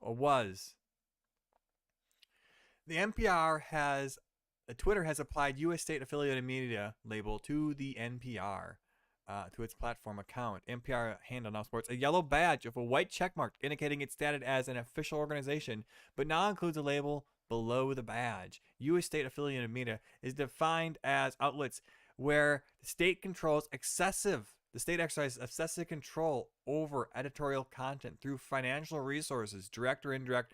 or was. The NPR has, Twitter has applied U.S. state affiliated media label to the NPR, to its platform account. NPR handle now sports a yellow badge with a white checkmark indicating its status as an official organization, but now includes a label below the badge. U.S. state affiliated media is defined as outlets where the state exercises excessive control over editorial content through financial resources, direct or indirect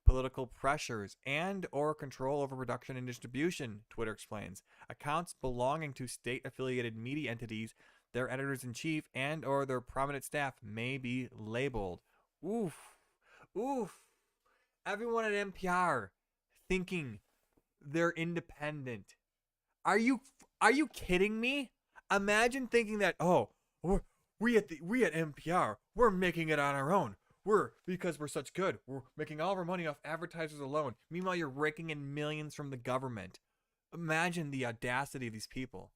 political pressures, and or control over production and distribution, Twitter explains. Accounts belonging to state-affiliated media entities, their editors-in-chief, and or their prominent staff may be labeled. Oof. Oof. Everyone at NPR thinking they're independent. Are you kidding me? Imagine thinking that, oh, we at NPR, we're making it on our own. Because we're such good, we're making all of our money off advertisers alone. Meanwhile, you're raking in millions from the government. Imagine the audacity of these people.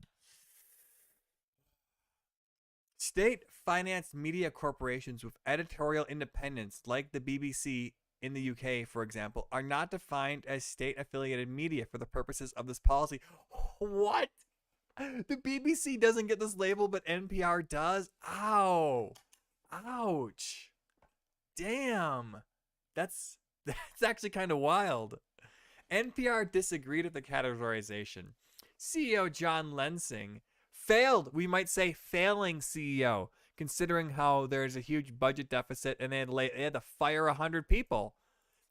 State-financed media corporations with editorial independence, like the BBC in the UK, for example, are not defined as state-affiliated media for the purposes of this policy. What? The BBC doesn't get this label, but NPR does? Ow. Ouch. Damn, that's actually kind of wild. NPR disagreed with the categorization. CEO John Lensing failed, we might say failing CEO, considering how there's a huge budget deficit and they had to fire 100 people.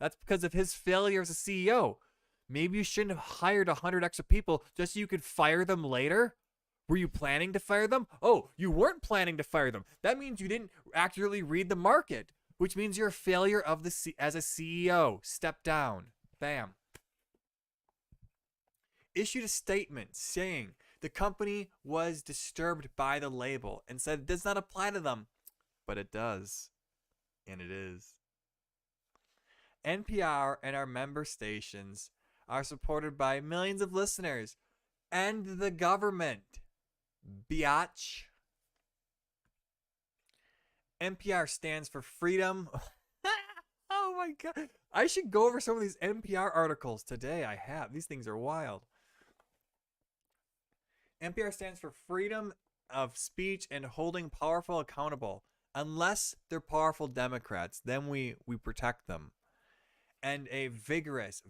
That's because of his failure as a CEO. Maybe you shouldn't have hired 100 extra people just so you could fire them later? Were you planning to fire them? Oh, you weren't planning to fire them. That means you didn't accurately read the market, which means you're a failure as a CEO. Step down. Bam. Issued a statement saying the company was disturbed by the label and said it does not apply to them. But it does. And it is. NPR and our member stations are supported by millions of listeners and the government. Biatch. NPR stands for freedom. Oh my god. I should go over some of these NPR articles today. I have. These things are wild. NPR stands for freedom of speech and holding powerful accountable. Unless they're powerful Democrats, then we protect them. And a vigorous,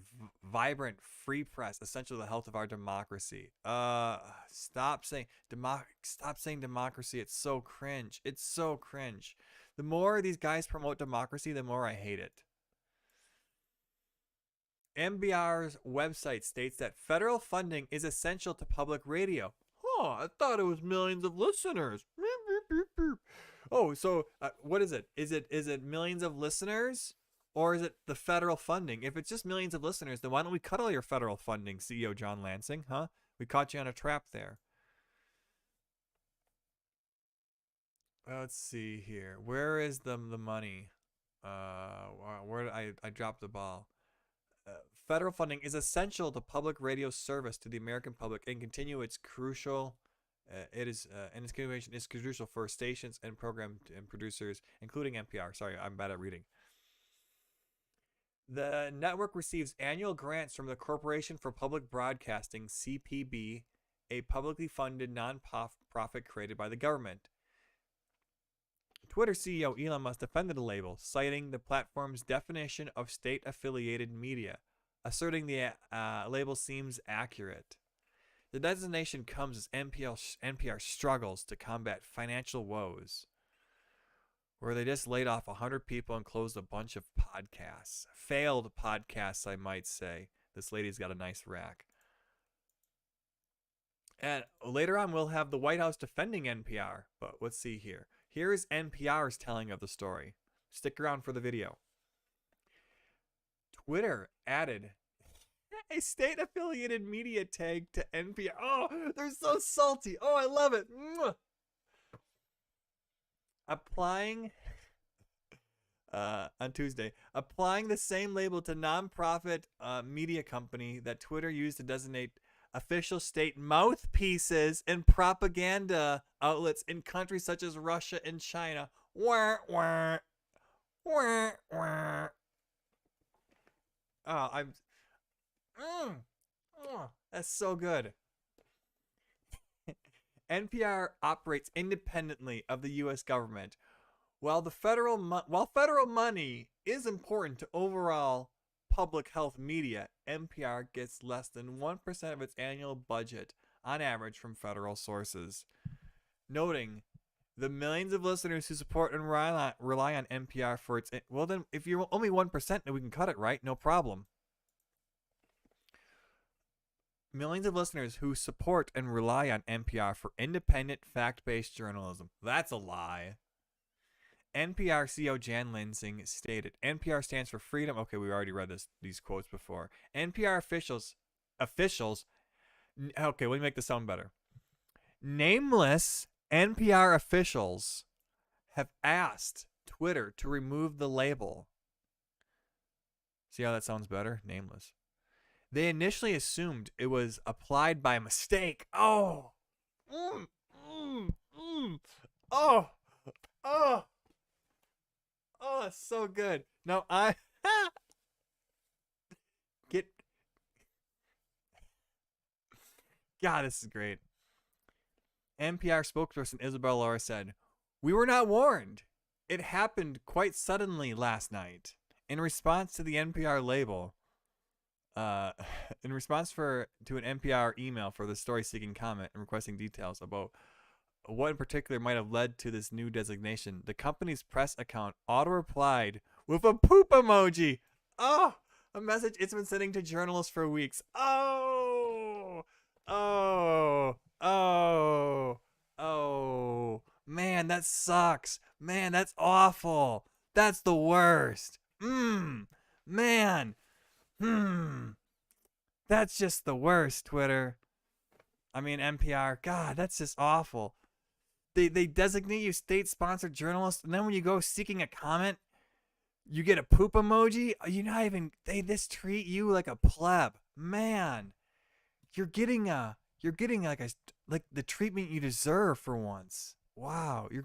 vibrant, free press, essential to the health of our democracy. Stop saying democracy. It's so cringe. It's so cringe. The more these guys promote democracy, the more I hate it. NPR's website states that federal funding is essential to public radio. Oh, I thought it was millions of listeners. Oh, so what is it? Is it millions of listeners? Or is it the federal funding? If it's just millions of listeners, then why don't we cut all your federal funding, CEO John Lansing, huh? We caught you on a trap there. Let's see here. Where is the money? Where did I dropped the ball? Federal funding is essential to public radio service to the American public and continue its crucial. And its continuation is crucial for stations and program and producers, including NPR. Sorry, I'm bad at reading. The network receives annual grants from the Corporation for Public Broadcasting, CPB, a publicly funded non-profit created by the government. Twitter CEO Elon Musk defended the label, citing the platform's definition of state-affiliated media, asserting the label seems accurate. The designation comes as NPR struggles to combat financial woes, where they just laid off 100 people and closed a bunch of podcasts. Failed podcasts, I might say. This lady's got a nice rack. And later on, we'll have the White House defending NPR. But let's see here. Here is NPR's telling of the story. Stick around for the video. Twitter added a state-affiliated media tag to NPR. Oh, they're so salty. Oh, I love it. Mwah. Applying on Tuesday, applying the same label to nonprofit media company that Twitter used to designate official state mouthpieces and propaganda outlets in countries such as Russia and China. Wah, wah, wah, wah. I'm. That's so good. NPR operates independently of the U.S. government. While federal money is important to overall public health media, NPR gets less than 1% of its annual budget on average from federal sources. Noting the millions of listeners who support and rely on NPR for its... Well, then, if you're only 1%, then we can cut it, right? No problem. Millions of listeners who support and rely on NPR for independent, fact-based journalism. That's a lie. NPR CEO Jan Lansing stated, NPR stands for freedom. Okay, we already read these quotes before. NPR officials, okay, let me make this sound better. Nameless NPR officials have asked Twitter to remove the label. See how that sounds better? Nameless. They initially assumed it was applied by mistake. Oh. Oh. Oh, it's so good. No, I get. God, this is great. NPR spokesperson Isabel Laura said, "We were not warned. It happened quite suddenly last night. In response to the NPR label, in response to an NPR email for the story seeking comment and requesting details about what in particular might have led to this new designation, the company's press account auto-replied with a poop emoji. Oh, a message it's been sending to journalists for weeks. Oh, man, that sucks. Man, that's awful. That's the worst. Man. That's just the worst, Twitter. I mean, NPR. God, that's just awful. They designate you state-sponsored journalist, and then when you go seeking a comment, you get a poop emoji. You're not even. They just treat you like a pleb. Man, you're getting like the treatment you deserve for once. Wow, you're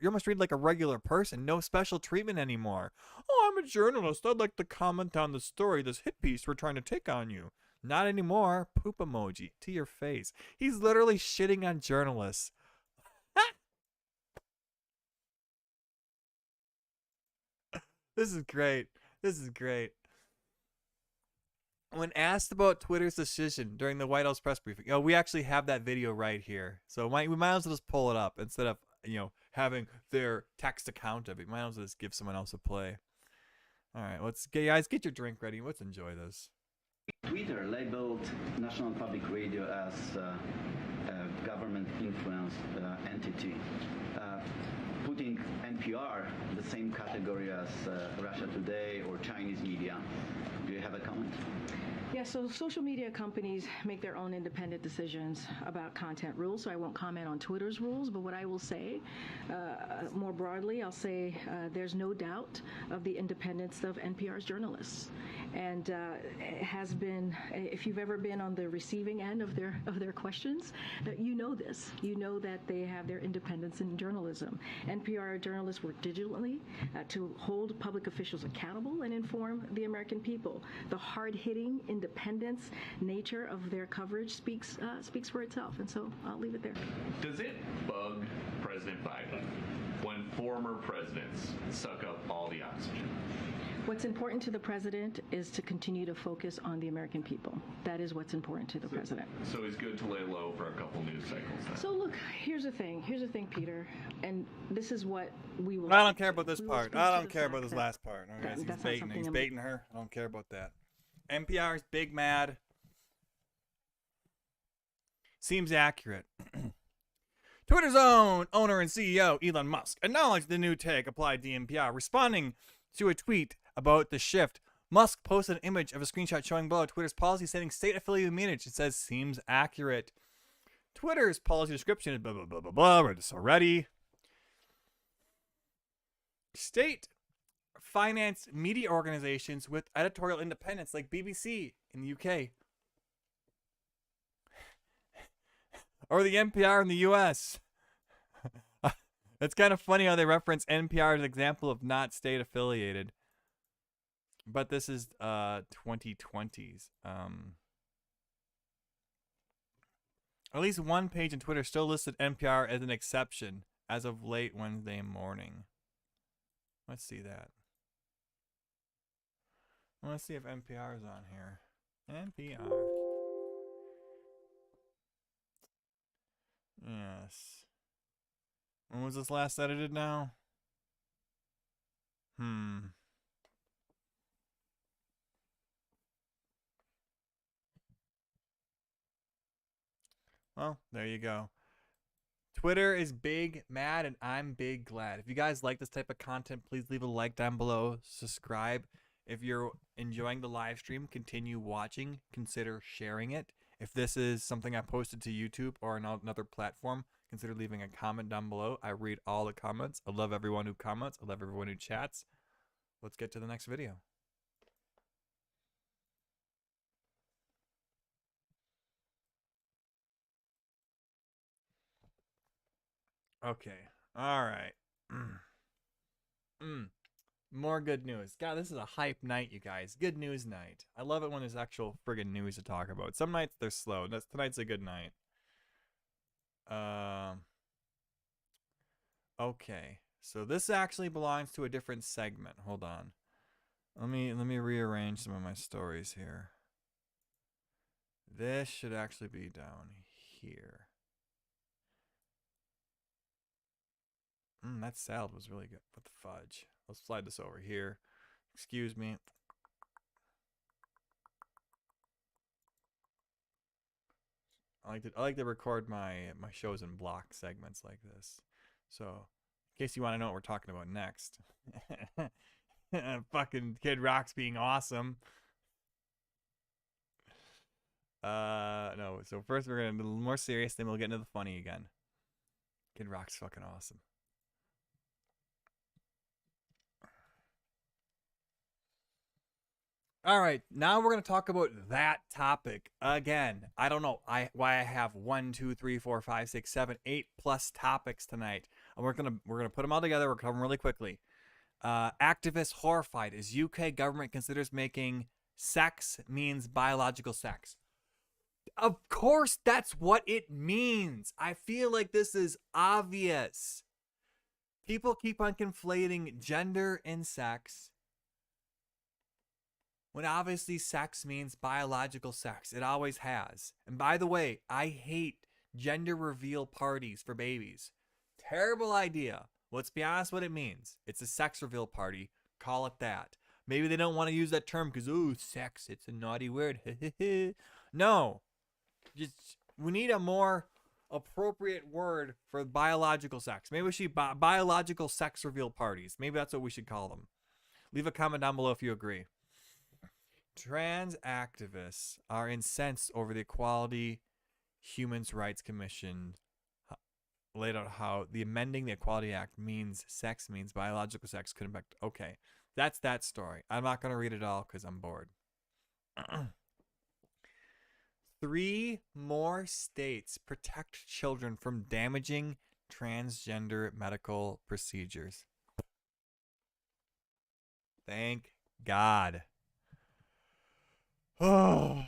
almost treated like a regular person. No special treatment anymore. Oh, I'm a journalist. I'd like to comment on the story, this hit piece we're trying to take on you. Not anymore. Poop emoji to your face. He's literally shitting on journalists. This is great. This is great. When asked about Twitter's decision during the White House press briefing, we actually have that video right here. So we might as well just pull it up instead of, having their text account of it. Might as well just give someone else a play. All right, guys, get your drink ready. Let's enjoy this. Twitter labeled National Public Radio as a government-influenced entity, putting NPR in the same category as Russia Today or Chinese media. Do you have a comment? Yeah, so social media companies make their own independent decisions about content rules, so I won't comment on Twitter's rules, but what I will say, more broadly, I'll say there's no doubt of the independence of NPR's journalists. And it has been, if you've ever been on the receiving end of their questions, you know this. You know that they have their independence in journalism. NPR journalists work diligently to hold public officials accountable and inform the American people. The hard-hitting independence nature of their coverage speaks for itself, and so I'll leave it there. Does it bug President Biden when former presidents suck up all the oxygen? What's important to the president is to continue to focus on the American people. That is what's important to the president. So he's good to lay low for a couple news cycles then. So look, here's the thing, Peter, and this is what we will... I don't care about this part. I don't care about this last part. Okay, he's baiting her. I don't care about that. NPR's big mad. Seems accurate. Twitter's own owner and CEO, Elon Musk, acknowledged the new take applied to NPR. Responding to a tweet about the shift, Musk posted an image of a screenshot showing below Twitter's policy setting state-affiliated managed. It says, seems accurate. Twitter's policy description is blah, blah, blah, blah, blah. Read this already. State-financed media organizations with editorial independence like BBC in the UK. Or the NPR in the US. It's kind of funny how they reference NPR as an example of not state-affiliated. But this is 2020s. At least one page on Twitter still listed NPR as an exception as of late Wednesday morning. Let's see that. I want to see if NPR is on here. NPR. Yes. When was this last edited now? Well, there you go. Twitter is big mad and I'm big glad. If you guys like this type of content, please leave a like down below. Subscribe. If you're enjoying the live stream, continue watching. Consider sharing it. If this is something I posted to YouTube or another platform, consider leaving a comment down below. I read all the comments. I love everyone who comments. I love everyone who chats. Let's get to the next video. Okay. All right. More good news. God, this is a hype night, you guys. Good news night. I love it when there's actual friggin' news to talk about. Some nights they're slow. Tonight's a good night. Okay. So this actually belongs to a different segment. Hold on. Let me rearrange some of my stories here. This should actually be down here. That salad was really good. What the fudge? Let's slide this over here. Excuse me. I like to record my shows in block segments like this. So, in case you want to know what we're talking about next. Fucking Kid Rock's being awesome. No, so first we're gonna be a little more serious, then we'll get into the funny again. Kid Rock's fucking awesome. All right, now we're gonna talk about that topic again. I don't know why I have 1, 2, 3, 4, 5, 6, 7, 8 plus topics tonight, and we're gonna put them all together. We're covering really quickly. Activists horrified as UK government considers making sex means biological sex. Of course, that's what it means. I feel like this is obvious. People keep on conflating gender and sex, when obviously sex means biological sex. It always has. And by the way, I hate gender reveal parties for babies. Terrible idea. Let's be honest what it means. It's a sex reveal party. Call it that. Maybe they don't want to use that term because, ooh, sex, it's a naughty word. No. We need a more appropriate word for biological sex. Maybe we should biological sex reveal parties. Maybe that's what we should call them. Leave a comment down below if you agree. Trans activists are incensed over the Equality Human Rights Commission laid out how the amending the Equality Act means sex means biological sex could affect. Okay, that's that story. I'm not going to read it all because I'm bored. 3 more states protect children from damaging transgender medical procedures. Thank God. Oh,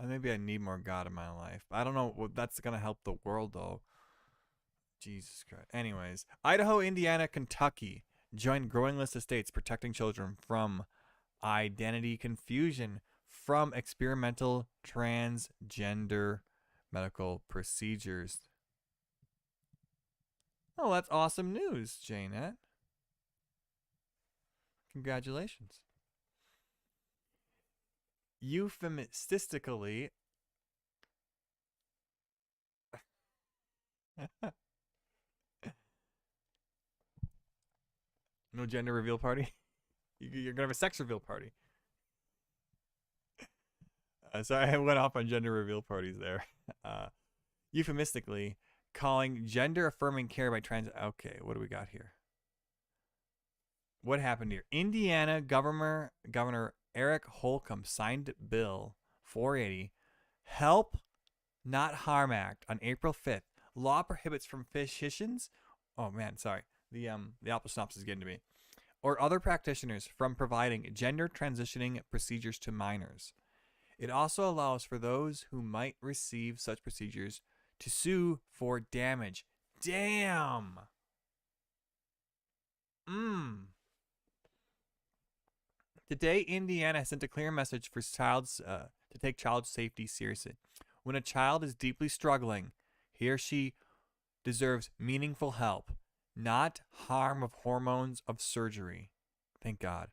maybe I need more God in my life. I don't know what that's going to help the world, though. Jesus Christ. Anyways, Idaho, Indiana, Kentucky joined growing list of states protecting children from identity confusion from experimental transgender medical procedures. Oh, that's awesome news, Janet. Congratulations. Euphemistically, no gender reveal party? You're gonna have a sex reveal party. Sorry, I went off on gender reveal parties there. Euphemistically, calling gender affirming care by trans. Okay, what do we got here? What happened here? Indiana Governor Eric Holcomb signed Bill 480, Help Not Harm Act on April 5th. Law prohibits from physicians. Oh man, sorry. The Apple synopsis is getting to me. or other practitioners from providing gender transitioning procedures to minors. It also allows for those who might receive such procedures to sue for damage. Damn! Today, Indiana has sent a clear message for to take child safety seriously. When a child is deeply struggling, he or she deserves meaningful help, not harm of hormones of surgery. Thank God.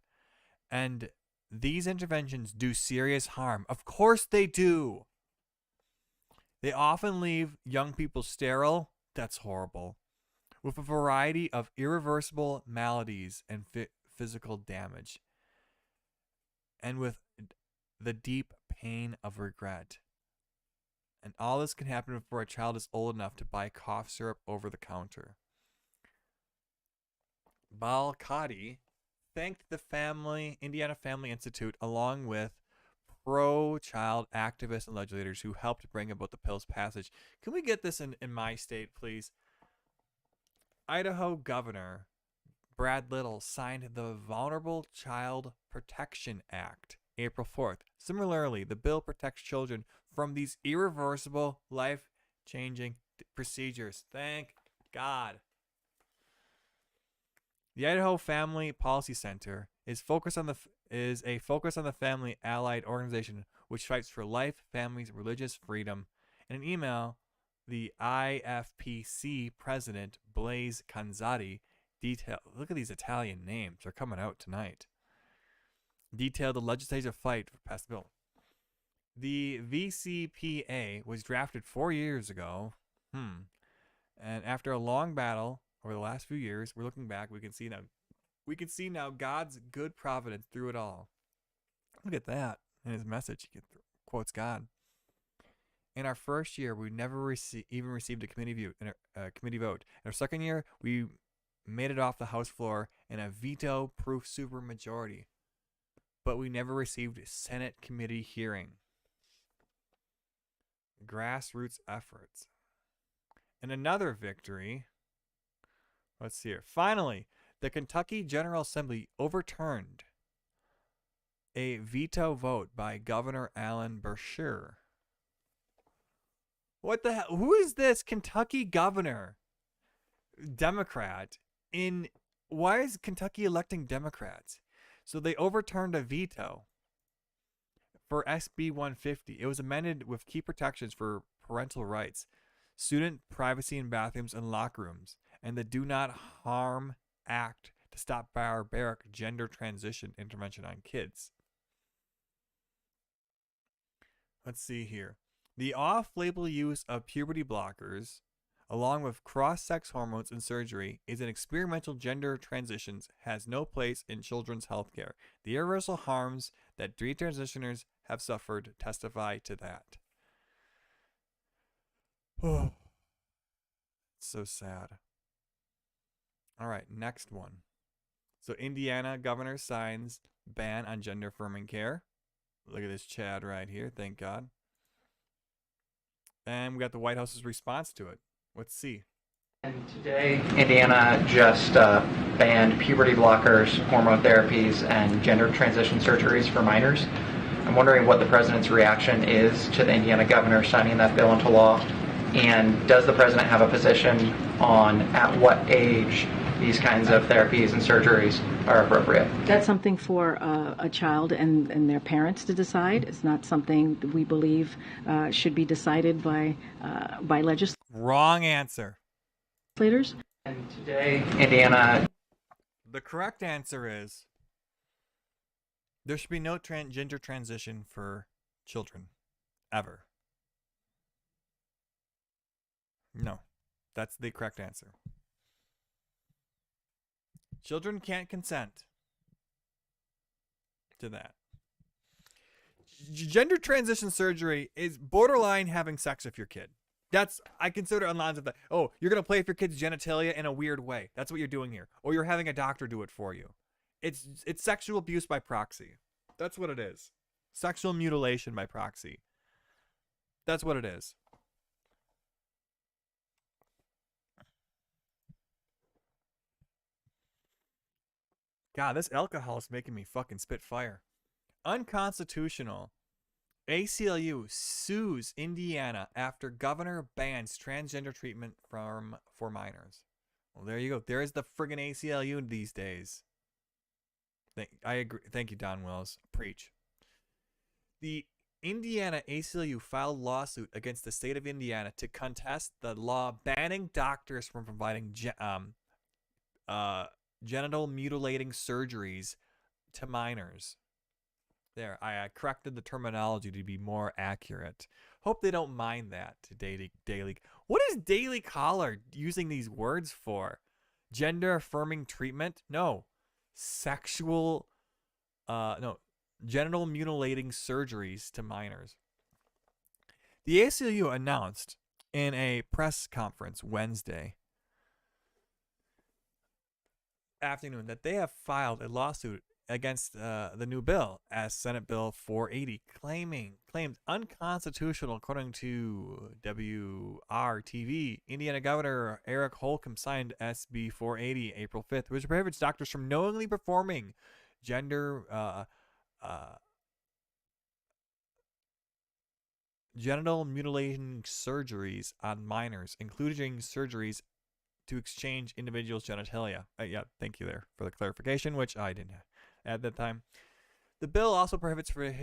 And these interventions do serious harm. Of course they do. They often leave young people sterile. That's horrible. With a variety of irreversible maladies and physical damage. And with the deep pain of regret. And all this can happen before a child is old enough to buy cough syrup over the counter. Balkadi thanked the Indiana Family Institute, along with pro-child activists and legislators who helped bring about the bill's passage. Can we get this in my state, please? Idaho Governor Brad Little signed the Vulnerable Child Protection Act April 4th. Similarly, the bill protects children from these irreversible, life-changing procedures. Thank God. The Idaho Family Policy Center is a focus on the family allied organization which fights for life, families, religious freedom. In an email, the IFPC president Blaise Canzati look at these Italian names, they're coming out tonight. Detailed the legislative fight to pass the bill. The VCPA was drafted 4 years ago. And after a long battle over the last few years, we're looking back, we can see now God's good providence through it all. Look at that. In his message, he quotes God. In our first year, we never even received a committee vote. In our second year, we made it off the House floor in a veto-proof supermajority. But we never received a Senate committee hearing. Grassroots efforts. And another victory. Let's see here. Finally, the Kentucky General Assembly overturned a veto vote by Governor Alan Beshear. What the hell? Who is this Kentucky governor? Democrat. Why is Kentucky electing Democrats? So they overturned a veto for SB 150. It was amended with key protections for parental rights, student privacy in bathrooms and locker rooms, and the Do Not Harm Act to stop barbaric gender transition intervention on kids. Let's see here. The off-label use of puberty blockers, along with cross-sex hormones and surgery, is an experimental gender transitions has no place in children's health care. The irreversible harms that detransitioners have suffered testify to that. Oh, so sad. All right, next one. So Indiana governor signs ban on gender-affirming care. Look at this Chad right here. Thank God. And we got the White House's response to it. Let's see. And today, Indiana just banned puberty blockers, hormone therapies, and gender transition surgeries for minors. I'm wondering what the president's reaction is to the Indiana governor signing that bill into law, and does the president have a position on at what age these kinds of therapies and surgeries are appropriate? That's something for a child and their parents to decide. It's not something that we believe should be decided by legislators. Wrong answer. And today, Indiana... The correct answer is there should be no gender transition for children. Ever. No. That's the correct answer. Children can't consent to that. Gender transition surgery is borderline having sex with your kid. I consider it on lines of that. Oh, you're going to play with your kid's genitalia in a weird way. That's what you're doing here. Or you're having a doctor do it for you. It's sexual abuse by proxy. That's what it is. Sexual mutilation by proxy. That's what it is. God, this alcohol is making me fucking spit fire. Unconstitutional. ACLU sues Indiana after governor bans transgender treatment for minors. Well, there you go. There's the friggin' ACLU these days. I agree. Thank you, Don Wills. Preach. The Indiana ACLU filed lawsuit against the state of Indiana to contest the law banning doctors from providing genital mutilating surgeries to minors. There, I corrected the terminology to be more accurate. Hope they don't mind that. Daily. What is Daily Caller using these words for? Gender affirming treatment? No. Sexual, no. Genital mutilating surgeries to minors. The ACLU announced in a press conference Wednesday afternoon that they have filed a lawsuit against the new bill as Senate Bill 480, claimed unconstitutional according to WRTV. Indiana Governor Eric Holcomb signed SB 480 April 5th, which prohibits doctors from knowingly performing genital mutilating surgeries on minors, including surgeries to exchange individuals' genitalia. Yeah, thank you there for the clarification, which I didn't have at that time. The bill also prohibits a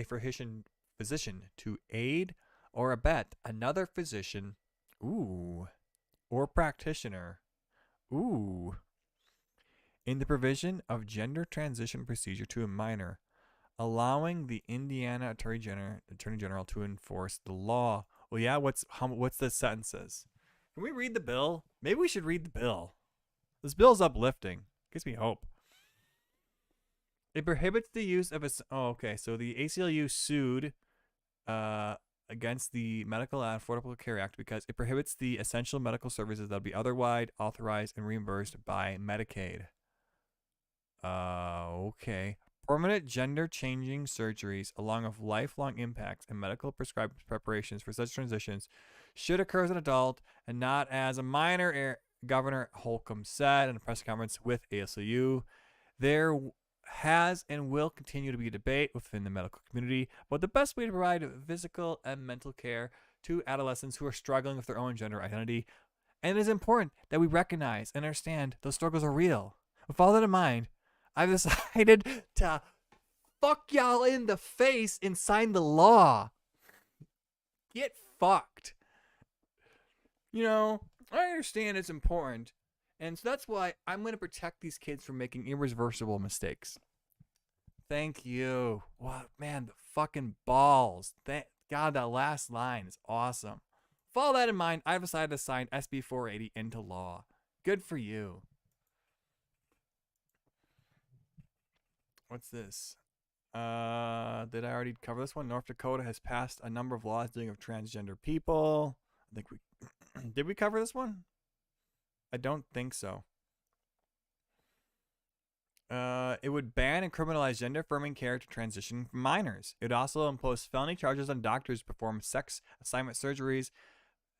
physician to aid or abet another physician, or practitioner, in the provision of gender transition procedure to a minor, allowing the Indiana Attorney General to enforce the law. Well, yeah, what's the sentences? Can we read the bill? Maybe we should read the bill. This bill's uplifting. Gives me hope. It prohibits the use of a... Oh, okay. So the ACLU sued against the Medical and Affordable Care Act because it prohibits the essential medical services that will be otherwise authorized and reimbursed by Medicaid. Okay. Permanent gender-changing surgeries, along with lifelong impacts and medical prescribed preparations for such transitions, should occur as an adult and not as a minor, Governor Holcomb said in a press conference with ACLU. There has and will continue to be a debate within the medical community about the best way to provide physical and mental care to adolescents who are struggling with their own gender identity. And it is important that we recognize and understand those struggles are real. With all that in mind, I've decided to fuck y'all in the face and sign the law. Get fucked. You know, I understand it's important, and so that's why I'm going to protect these kids from making irreversible mistakes. Thank you. Wow, man, the fucking balls. Thank God, that last line is awesome. With all that in mind, I've decided to sign SB 480 into law. Good for you. What's this? Did I already cover this one? North Dakota has passed a number of laws dealing with transgender people. I think we... Did we cover this one? I don't think so. It would ban and criminalize gender-affirming care to transition minors. It would also impose felony charges on doctors who perform sex assignment surgeries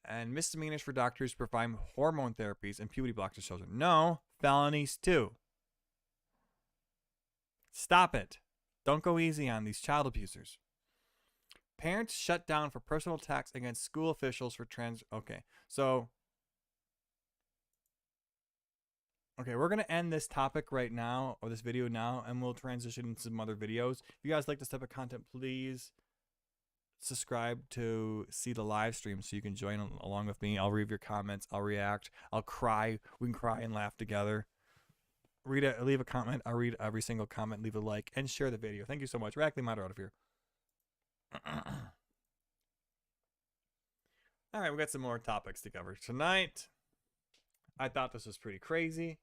and misdemeanors for doctors who perform hormone therapies and puberty blocks to children. No, felonies too. Stop it. Don't go easy on these child abusers. Parents shut down for personal attacks against school officials for trans... Okay, so... Okay, we're going to end this topic right now, or this video now, and we'll transition into some other videos. If you guys like this type of content, please subscribe to see the live stream so you can join along with me. I'll read your comments. I'll react. I'll cry. We can cry and laugh together. Leave a comment. I'll read every single comment. Leave a like and share the video. Thank you so much. Radically Moderate here. All right, we got some more topics to cover tonight. I thought this was pretty crazy.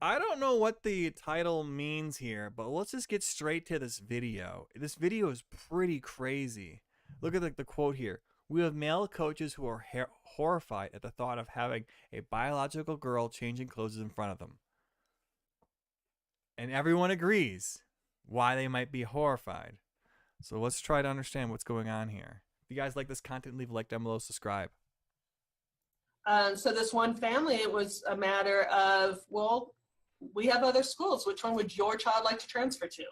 I don't know what the title means here, but let's just get straight to this video. This video is pretty crazy. Look at the quote here. We have male coaches who are horrified at the thought of having a biological girl changing clothes in front of them. And everyone agrees why they might be horrified. So let's try to understand what's going on here. If you guys like this content, leave a like down below, subscribe. So this one family, it was a matter of, well, we have other schools. Which one would your child like to transfer to?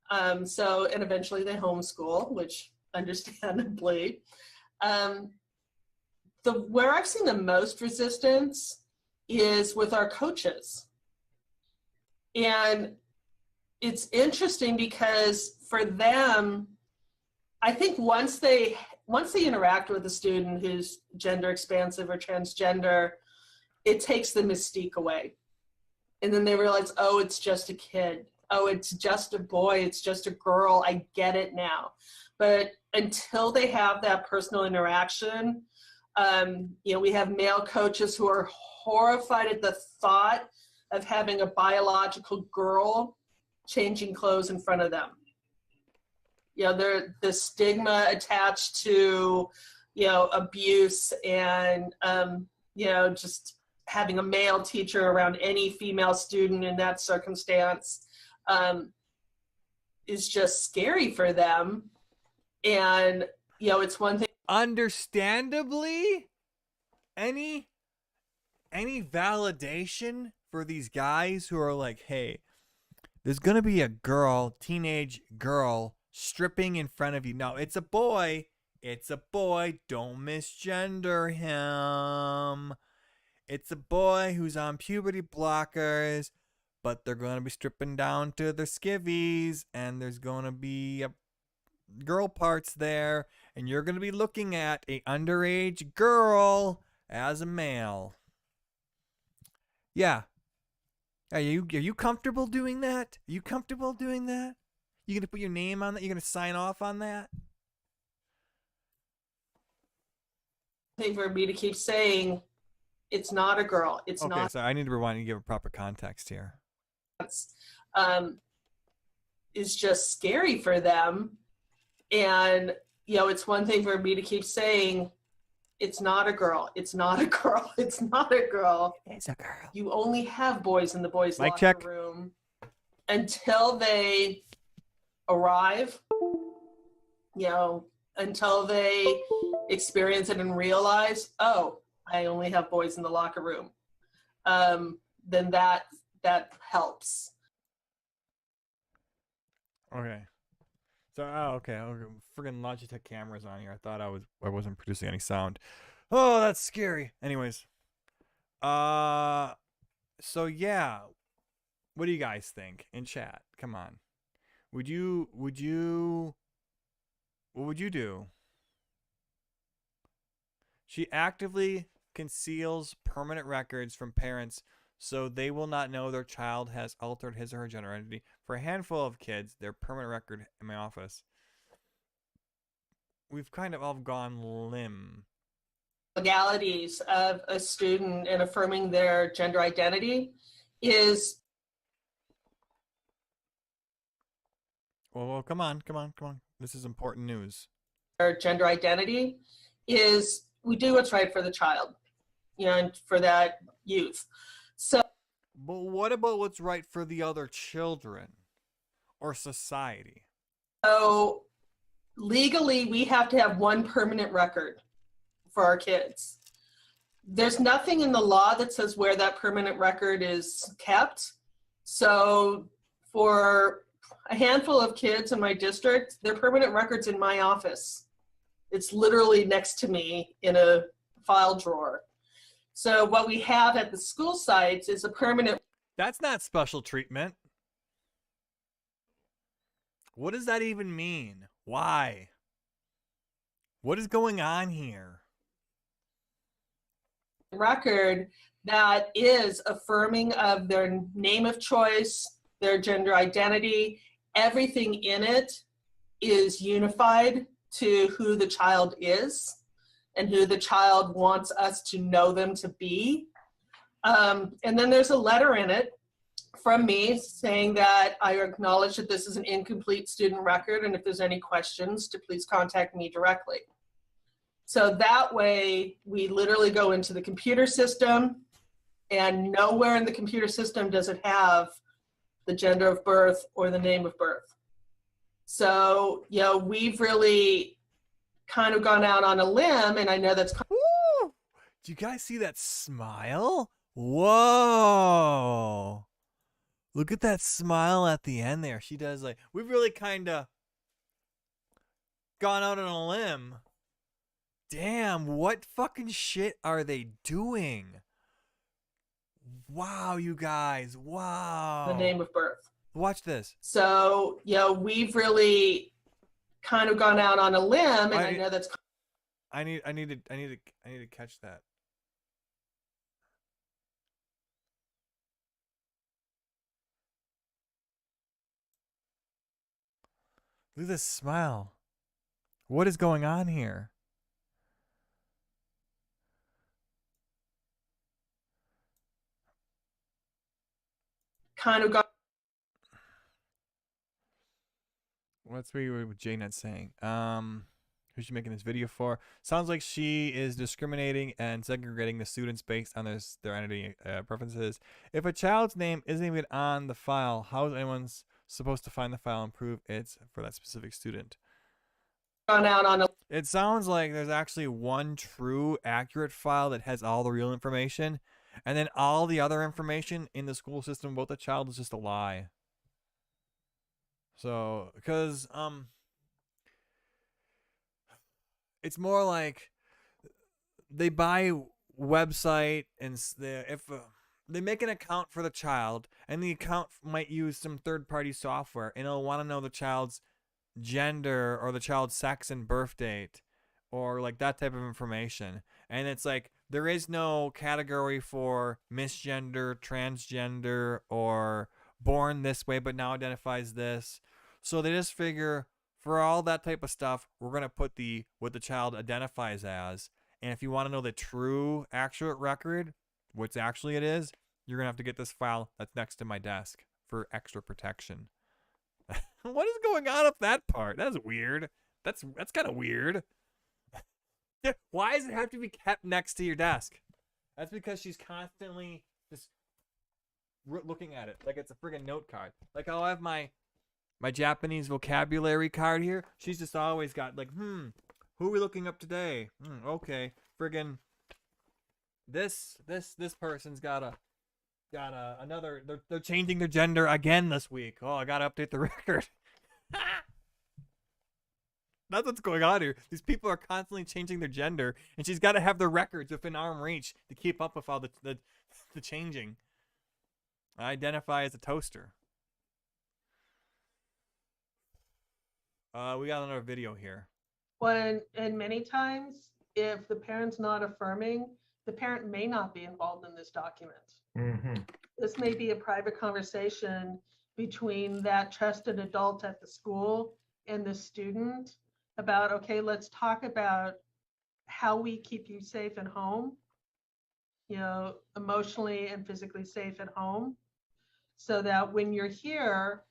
And eventually they homeschool, which understandably. Where I've seen the most resistance is with our coaches. And it's interesting because for them, I think once they interact with a student who's gender expansive or transgender, it takes the mystique away. And then they realize, oh, it's just a kid. Oh, it's just a boy. It's just a girl. I get it now. But until they have that personal interaction, we have male coaches who are horrified at the thought of having a biological girl changing clothes in front of them. The stigma attached to, abuse and, just having a male teacher around any female student in that circumstance is just scary for them. And, it's one thing. Understandably, any validation for these guys who are like, hey, there's going to be a teenage girl stripping in front of you. No, it's a boy. It's a boy. Don't misgender him. It's a boy who's on puberty blockers, but they're going to be stripping down to their skivvies, and there's going to be girl parts there, and you're going to be looking at a underage girl as a male. Yeah. Are you comfortable doing that? Are you comfortable doing that? You gonna put your name on that? You gonna sign off on that? I think for me to keep saying, it's not a girl. It's okay, not. So I need to rewind and give a proper context here. Is just scary for them, and it's one thing for me to keep saying, it's not a girl. It's not a girl. It's not a girl. It's a girl. You only have boys in the boys' Mic locker check. room until they arrive, until they experience it and realize, oh, I only have boys in the locker room. Then that helps. Okay. So, okay. Friggin' Logitech cameras on here. I thought I wasn't producing any sound. Oh, that's scary. Anyways. So yeah. What do you guys think in chat? Come on. What would you do? She actively conceals permanent records from parents so they will not know their child has altered his or her gender identity. For a handful of kids, their permanent record in my office. We've kind of all gone limb. Legalities of a student in affirming their gender identity is. Well, come on. This is important news. Their gender identity is, we do what's right for the child, and for that youth. So, but what about what's right for the other children or society? So legally, we have to have one permanent record for our kids. There's nothing in the law that says where that permanent record is kept. So for a handful of kids in my district, their permanent record's in my office. It's literally next to me in a file drawer. So what we have at the school sites is a permanent. That's not special treatment. What does that even mean? Why? What is going on here? Record that is affirming of their name of choice, their gender identity. Everything in it is unified to who the child is and who the child wants us to know them to be. And then there's a letter in it from me saying that I acknowledge that this is an incomplete student record, and if there's any questions, to please contact me directly. So that way, we literally go into the computer system, and nowhere in the computer system does it have the gender of birth or the name of birth. So, we've really kind of gone out on a limb, and I know that's. Woo! Do you guys see that smile? Whoa. Look at that smile at the end there. She does like, we've really kind of gone out on a limb. Damn, what fucking shit are they doing? Wow, you guys. Wow. The name of birth. Watch this. So, we've really kind of gone out on a limb, and I know that's. I need to catch that. Look at this smile. What is going on here? Kind of got. Let's read what JNet's saying. Who's she making this video for? Sounds like she is discriminating and segregating the students based on their identity preferences. If a child's name isn't even on the file, how is anyone supposed to find the file and prove it's for that specific student? Gone out on a. It sounds like there's actually one true, accurate file that has all the real information, and then all the other information in the school system about the child is just a lie. So, because it's more like they buy website and if they make an account for the child, and the account might use some third-party software, and it'll want to know the child's gender or the child's sex and birth date or like that type of information. And it's like there is no category for misgender, transgender, or born this way but now identifies this. So they just figure for all that type of stuff, we're going to put what the child identifies as. And if you want to know the true accurate record, which actually it is, you're going to have to get this file that's next to my desk for extra protection. What is going on with that part? That's weird. That's kind of weird. Why does it have to be kept next to your desk? That's because she's constantly just looking at it like it's a friggin' note card. Like I'll have my Japanese vocabulary card here. She's just always got like, who are we looking up today? Okay, friggin' this person's got another. They're changing their gender again this week. Oh, I gotta update the record. That's what's going on here. These people are constantly changing their gender, and she's got to have their records within arm reach to keep up with all the changing. I identify as a toaster. We got another video here. And many times, if the parent's not affirming, the parent may not be involved in this document. Mm-hmm. This may be a private conversation between that trusted adult at the school and the student about, okay, let's talk about how we keep you safe at home, emotionally and physically safe at home, so that when you're here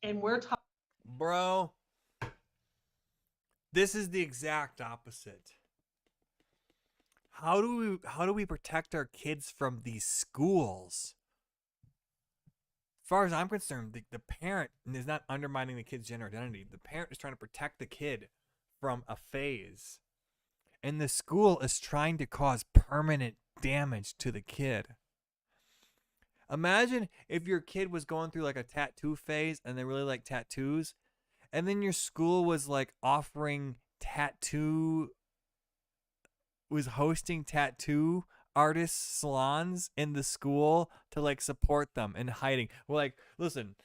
and we're talking. Bro, this is the exact opposite. How do we protect our kids from these schools? As far as I'm concerned, the parent is not undermining the kid's gender identity. The parent is trying to protect the kid from a phase. And the school is trying to cause permanent damage to the kid. Imagine if your kid was going through like a tattoo phase and they really like tattoos, and then your school was like offering was hosting tattoo artist salons in the school to like support them in hiding. We're like, listen,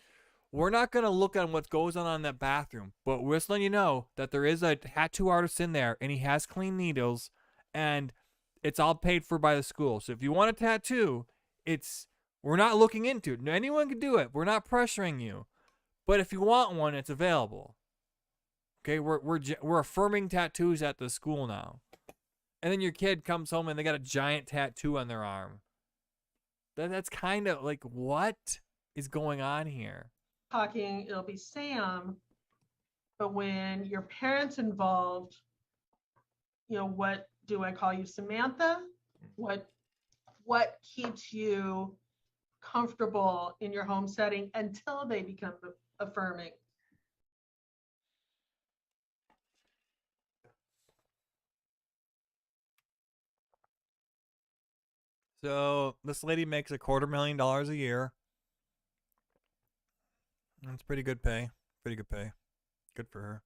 we're not going to look at what goes on in that bathroom, but we're just letting you know that there is a tattoo artist in there and he has clean needles and it's all paid for by the school. So if you want a tattoo, we're not looking into it. Anyone can do it. We're not pressuring you. But if you want one, it's available. Okay, we're affirming tattoos at the school now. And then your kid comes home and they got a giant tattoo on their arm. That's kind of like, what is going on here? It'll be Sam, but when your parents involved, what do I call you, Samantha? What keeps you comfortable in your home setting until they become affirming? So this lady makes $250,000 a year. That's pretty good pay. Pretty good pay. Good for her.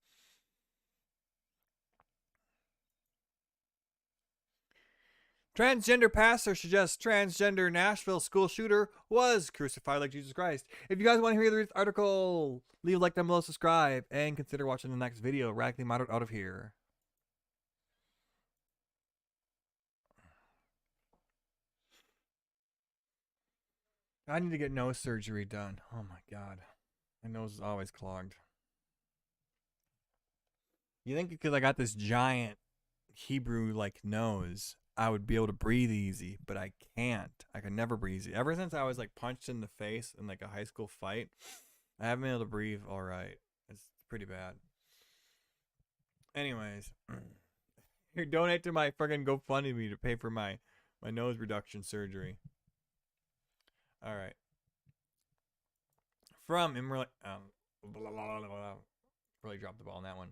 Transgender pastor suggests transgender Nashville school shooter was crucified like Jesus Christ. If you guys want to hear the article, leave a like down below, subscribe, and consider watching the next video. Radically Moderate out of here. I need to get nose surgery done. Oh my god. My nose is always clogged. You think because I got this giant Hebrew-like nose, I would be able to breathe easy, but I can't. I can never breathe easy. Ever since I was like punched in the face in like a high school fight, I haven't been able to breathe all right. It's pretty bad. Anyways, here, donate to my fucking GoFundMe to pay for my nose reduction surgery. All right. From really dropped the ball on that one.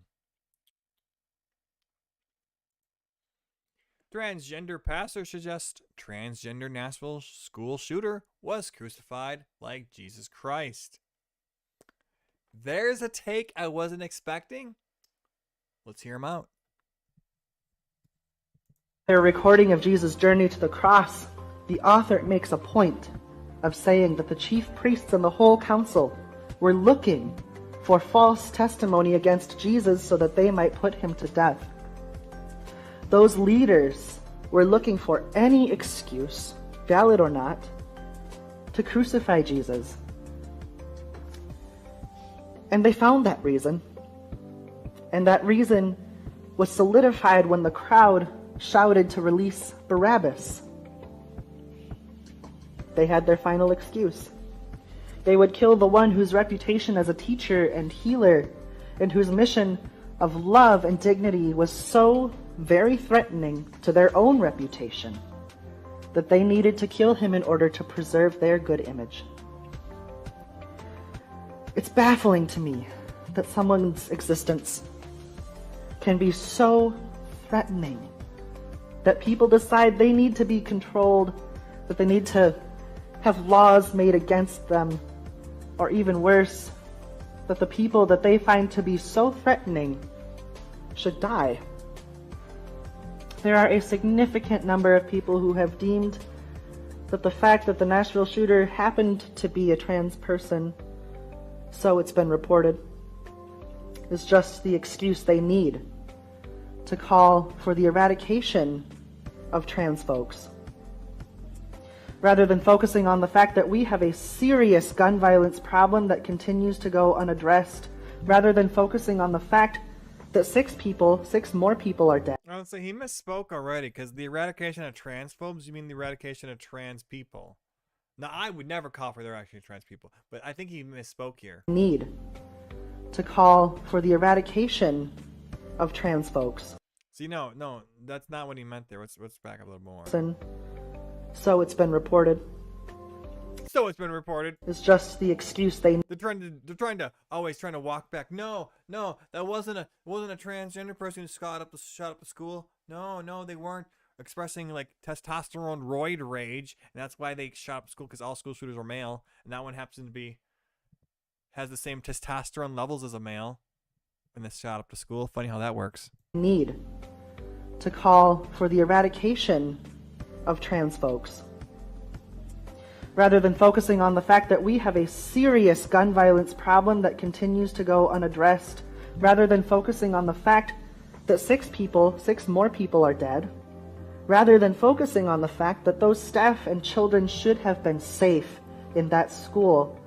Transgender pastor suggests transgender Nashville school shooter was crucified like Jesus Christ. There's a take I wasn't expecting. Let's hear him out. Their recording of Jesus' journey to the cross, the author makes a point of saying that the chief priests and the whole council were looking for false testimony against Jesus so that they might put him to death. Those leaders were looking for any excuse, valid or not, to crucify Jesus. And they found that reason. And that reason was solidified when the crowd shouted to release Barabbas. They had their final excuse. They would kill the one whose reputation as a teacher and healer and whose mission of love and dignity was so very threatening to their own reputation that they needed to kill him in order to preserve their good image. It's baffling to me that someone's existence can be so threatening that people decide they need to be controlled, that they need to have laws made against them, or even worse, that the people that they find to be so threatening should die. There are a significant number of people who have deemed that the fact that the Nashville shooter happened to be a trans person, so it's been reported, is just the excuse they need to call for the eradication of trans folks. Rather than focusing on the fact that we have a serious gun violence problem that continues to go unaddressed, rather than focusing on the fact that six more people are dead. Oh, so he misspoke already, because the eradication of transphobes, you mean the eradication of trans people. Now, I would never call for the eradication of trans people, but I think he misspoke here. Need to call for the eradication of trans folks. See, no, that's not what he meant there. Let's back up a little more. So it's been reported. So it's been reported. It's just the excuse they're trying to always trying to walk back. No, that wasn't a transgender person who shot up the school. No, they weren't expressing like testosterone roid rage, and that's why they shot up school, because all school shooters are male, and that one happens to has the same testosterone levels as a male, and they shot up the school. Funny how that works. Need to call for the eradication of trans folks. Rather than focusing on the fact that we have a serious gun violence problem that continues to go unaddressed, rather than focusing on the fact that six more people are dead, rather than focusing on the fact that those staff and children should have been safe in that school,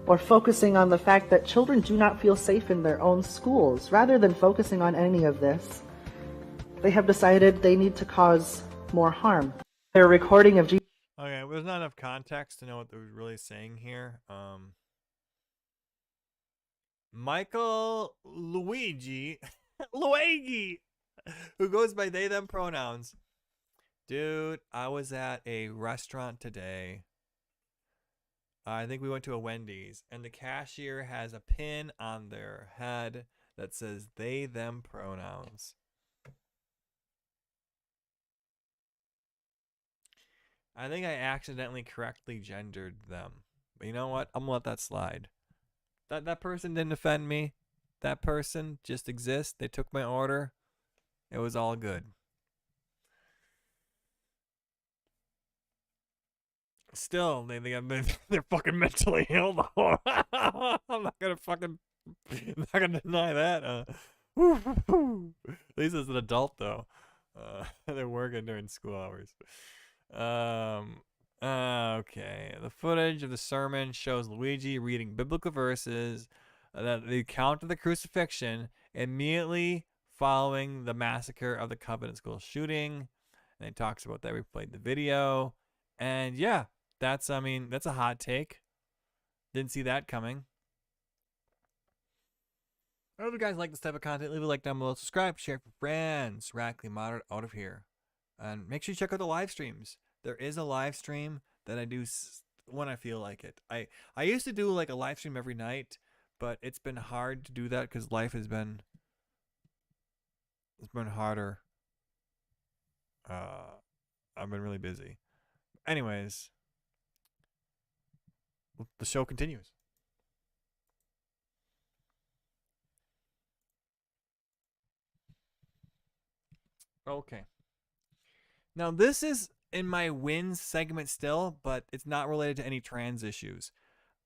or focusing on the fact that children do not feel safe in their own schools, rather than focusing on any of this, they have decided they need to cause more harm. Their recording of Jesus. Okay, there's not enough context to know what they're really saying here. Michael Luigi, who goes by they, them pronouns. Dude, I was at a restaurant today. I think we went to a Wendy's, and the cashier has a pin on their head that says they, them pronouns. I think I accidentally correctly gendered them. But you know what? I'm gonna let that slide. That person didn't offend me. That person just exists. They took my order. It was all good. Still, they're fucking mentally ill though. I'm not gonna deny that. At least as an adult though. They're working during school hours. Okay. The footage of the sermon shows Luigi reading biblical verses that the account of the crucifixion immediately following the massacre of the Covenant School shooting. And it talks about that. We played the video. And yeah, that's a hot take. Didn't see that coming. I hope you guys like this type of content. Leave a like down below. Subscribe, share for friends. Radically Moderate out of here. And make sure you check out the live streams. There is a live stream that I do when I feel like it. I used to do like a live stream every night, but it's been hard to do that because life has been harder. I've been really busy. Anyways, the show continues. Okay. Now this is in my wins segment still, but it's not related to any trans issues.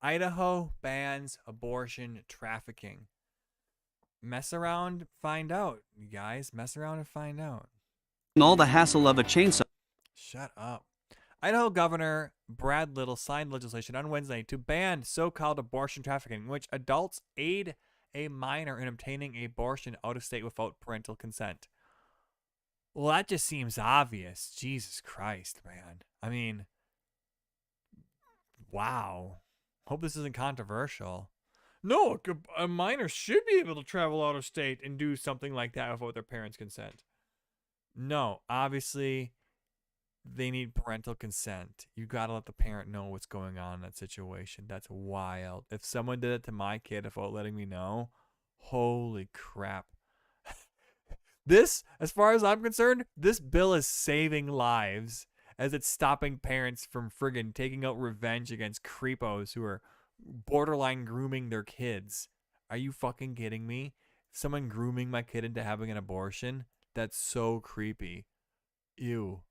Idaho bans abortion trafficking. Mess around, find out, you guys. Mess around and find out. All the hassle of a chainsaw. Shut up. Idaho Governor Brad Little signed legislation on Wednesday to ban so-called abortion trafficking, in which adults aid a minor in obtaining an abortion out of state without parental consent. Well, that just seems obvious. Jesus Christ, man. I mean, wow. Hope this isn't controversial. No, a minor should be able to travel out of state and do something like that without their parents' consent. No, obviously, they need parental consent. You gotta let the parent know what's going on in that situation. That's wild. If someone did it to my kid without letting me know, holy crap. This, as far as I'm concerned, this bill is saving lives as it's stopping parents from friggin' taking out revenge against creepos who are borderline grooming their kids. Are you fucking kidding me? Someone grooming my kid into having an abortion? That's so creepy. Ew.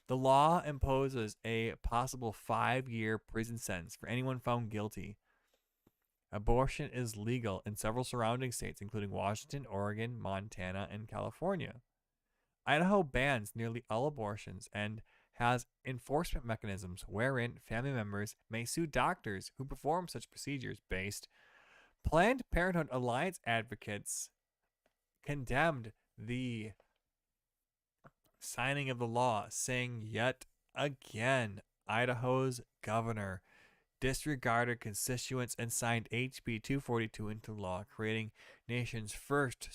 The law imposes a possible 5-year prison sentence for anyone found guilty. Abortion is legal in several surrounding states, including Washington, Oregon, Montana, and California. Idaho bans nearly all abortions and has enforcement mechanisms wherein family members may sue doctors who perform such procedures based. Planned Parenthood Alliance advocates condemned the signing of the law, saying yet again Idaho's governor disregarded constituents and signed HB 242 into law, creating nation's first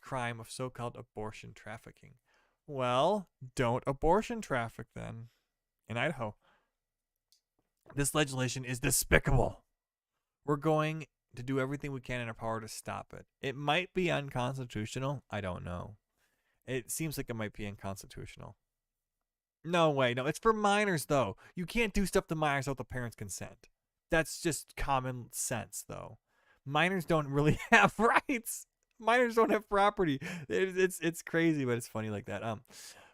crime of so-called abortion trafficking. Well, don't abortion traffic then in Idaho. This legislation is despicable. We're going to do everything we can in our power to stop it. It might be unconstitutional. I don't know. It seems like it might be unconstitutional. No way. No, it's for minors, though. You can't do stuff to minors without the parents' consent. That's just common sense, though. Minors don't really have rights. Minors don't have property. It's crazy, but it's funny like that.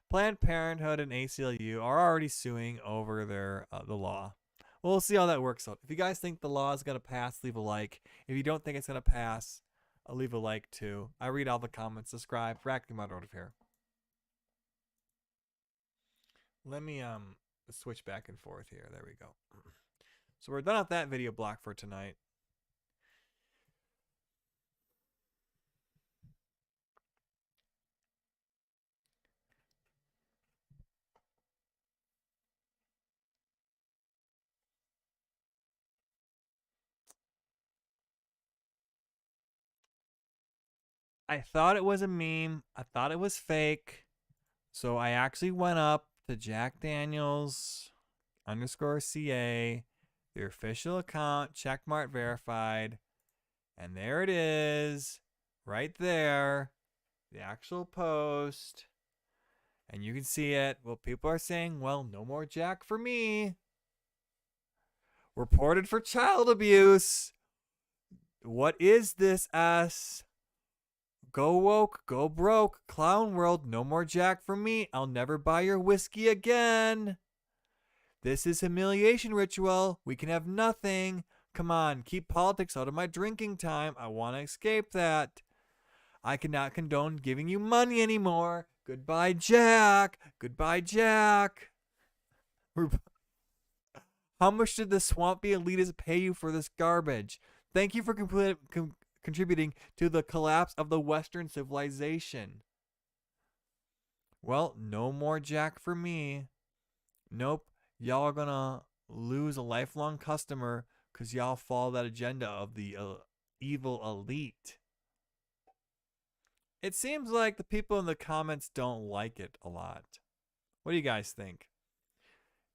Planned Parenthood and ACLU are already suing over the law. We'll see how that works out. If you guys think the law is going to pass, leave a like. If you don't think it's going to pass, I'll leave a like too. I read all the comments. Subscribe. Radically Moderate out of here. Let me switch back and forth here. There we go. So we're done with that video block for tonight. I thought it was a meme. I thought it was fake. So I actually went up to Jack Daniels _CA, the official account, checkmark verified. And there it is, right there, the actual post. And you can see it. Well, people are saying, well, no more Jack for me. Reported for child abuse. What is this, S? Go woke, go broke, clown world, no more Jack for me. I'll never buy your whiskey again. This is humiliation ritual. We can have nothing. Come on, keep politics out of my drinking time. I want to escape that. I cannot condone giving you money anymore. Goodbye, Jack. Goodbye, Jack. How much did the swampy elitists pay you for this garbage? Thank you for contributing to the collapse of the Western civilization. Well, no more Jack for me. Nope. Y'all are gonna lose a lifelong customer because y'all follow that agenda of the evil elite. It seems like the people in the comments don't like it a lot. What do you guys think?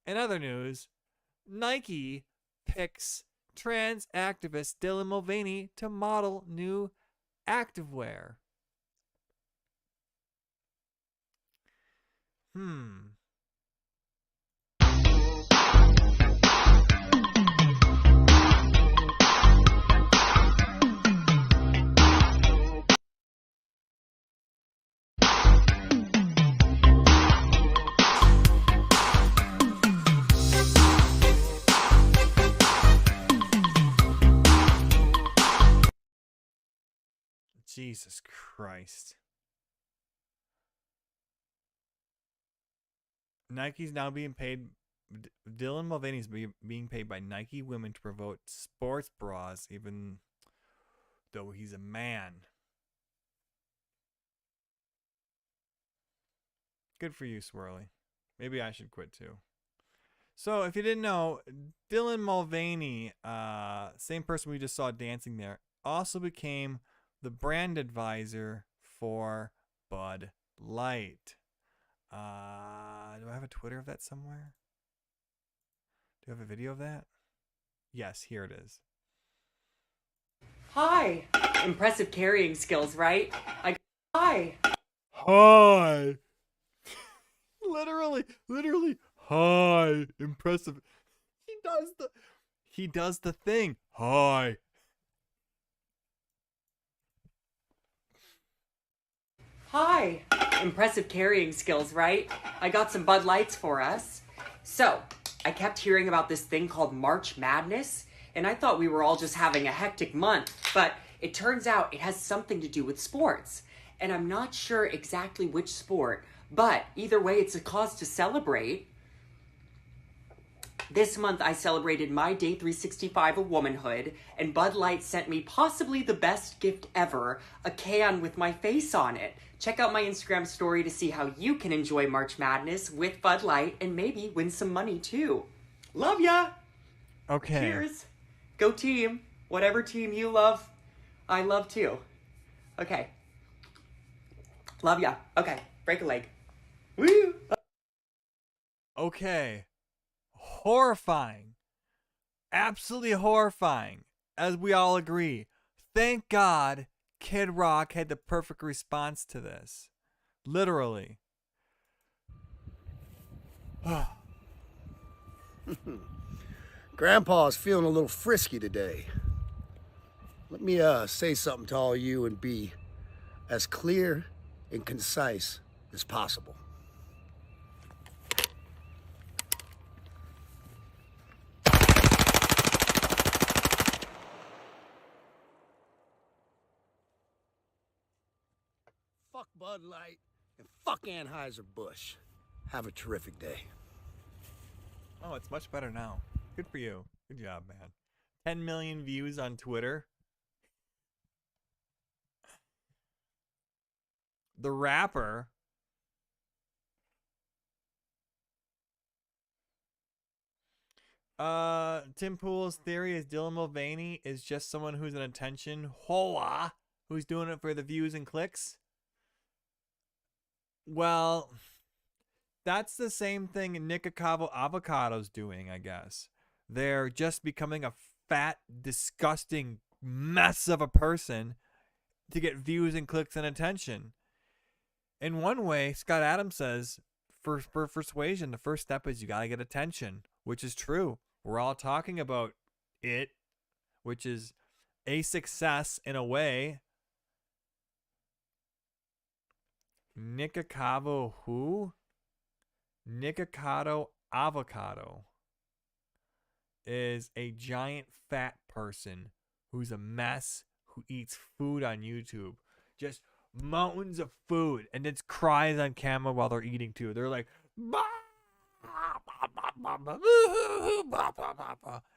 In other news, Nike picks trans activist Dylan Mulvaney to model new activewear. Jesus Christ. Nike's now being paid. Dylan Mulvaney's being paid by Nike women to promote sports bras, even though he's a man. Good for you, Swirly. Maybe I should quit too. So, if you didn't know, Dylan Mulvaney, same person we just saw dancing there, also became the brand advisor for Bud Light. Do I have a Twitter of that somewhere? Do you have a video of that? Yes, here it is. Hi. Impressive carrying skills, right? Hi. Hi. literally. Hi. Impressive. He does the thing. Hi. Hi. Impressive carrying skills, right? I got some Bud Lights for us. So, I kept hearing about this thing called March Madness, and I thought we were all just having a hectic month, but it turns out it has something to do with sports. And I'm not sure exactly which sport, but either way, it's a cause to celebrate. This month, I celebrated my day 365 of womanhood, and Bud Light sent me possibly the best gift ever, a can with my face on it. Check out my Instagram story to see how you can enjoy March Madness with Bud Light and maybe win some money too. Love ya! Okay. Cheers. Go team. Whatever team you love, I love too. Okay. Love ya. Okay. Break a leg. Woo! Okay. Horrifying. Absolutely horrifying. As we all agree. Thank God Kid Rock had the perfect response to this. Literally. Grandpa's feeling a little frisky today. Let me say something to all you and be as clear and concise as possible. Fuck Bud Light and fuck Anheuser-Busch. Have a terrific day. Oh, it's much better now. Good for you. Good job, man. 10 million views on Twitter. The rapper. Tim Pool's theory is Dylan Mulvaney is just someone who's an attention whore who's doing it for the views and clicks. Well, that's the same thing Nick Avocado's doing, I guess. They're just becoming a fat, disgusting mess of a person to get views and clicks and attention. In one way, Scott Adams says, for persuasion, the first step is you got to get attention, which is true. We're all talking about it, which is a success in a way. Nikocado who? Nikocado avocado is a giant fat person who's a mess who eats food on YouTube. Just mountains of food and then cries on camera while they're eating too. They're like, bah!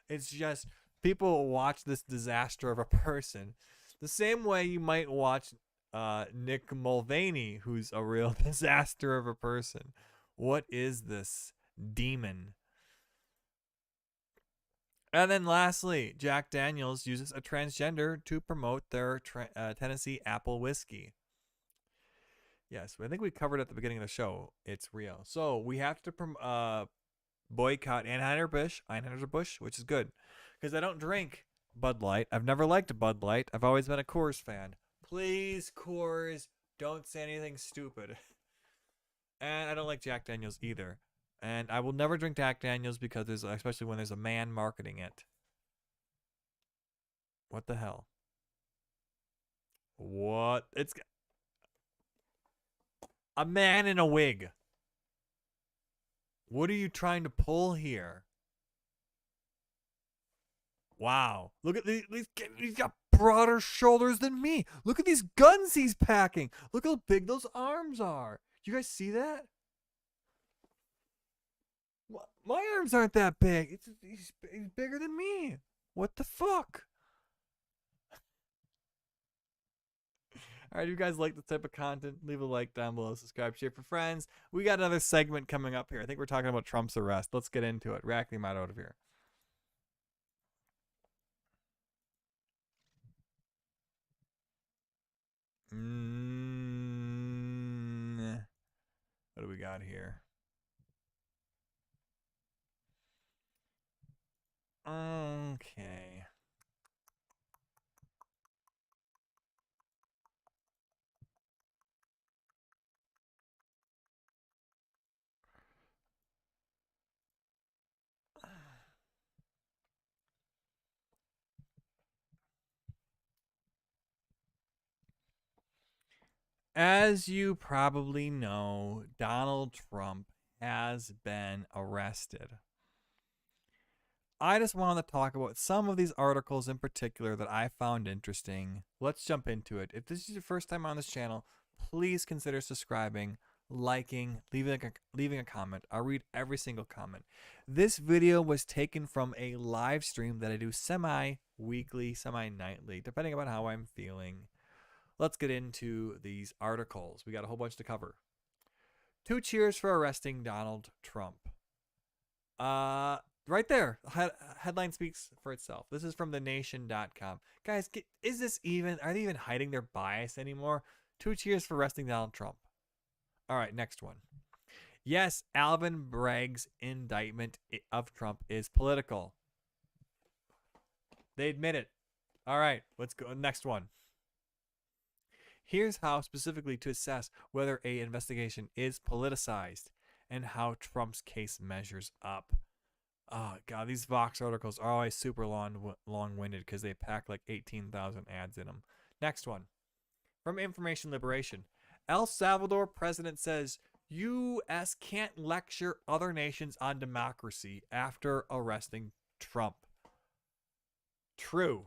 It's just people watch this disaster of a person the same way you might watch Nick Mulvaney, who's a real disaster of a person. What is this demon? And then lastly, Jack Daniels uses a transgender to promote their Tennessee apple whiskey. Yes, I think we covered at the beginning of the show. It's real. So we have to boycott Anheuser-Busch, which is good. Because I don't drink Bud Light. I've never liked Bud Light. I've always been a Coors fan. Please, Coors, don't say anything stupid. And I don't like Jack Daniels either. And I will never drink Jack Daniels because especially when there's a man marketing it. What the hell? What? It's a man in a wig. What are you trying to pull here? Wow. Look at these. He's got broader shoulders than me. Look at these guns he's packing. Look how big those arms are. You guys see that? My arms aren't that big. He's bigger than me. What the fuck? All right, if you guys like this type of content, leave a like down below, subscribe, share for friends. We got another segment coming up here. I think we're talking about Trump's arrest. Let's get into it. Rack him out of here. What do we got here? Okay. As you probably know, Donald Trump has been arrested. I just wanted to talk about some of these articles in particular that I found interesting. Let's jump into it. If this is your first time on this channel, please consider subscribing, liking, leaving a comment. I'll read every single comment. This video was taken from a live stream that I do semi-weekly, semi-nightly, depending on how I'm feeling. Let's get into these articles. We got a whole bunch to cover. 2 cheers for arresting Donald Trump. Right there. Headline speaks for itself. This is from thenation.com. Guys, is this even, are they even hiding their bias anymore? 2 cheers for arresting Donald Trump. All right, next one. Yes, Alvin Bragg's indictment of Trump is political. They admit it. All right, let's go. Next one. Here's how specifically to assess whether an investigation is politicized and how Trump's case measures up. Oh, God, these Vox articles are always super long-winded because they pack like 18,000 ads in them. Next one. From Information Liberation. El Salvador president says U.S. can't lecture other nations on democracy after arresting Trump. True.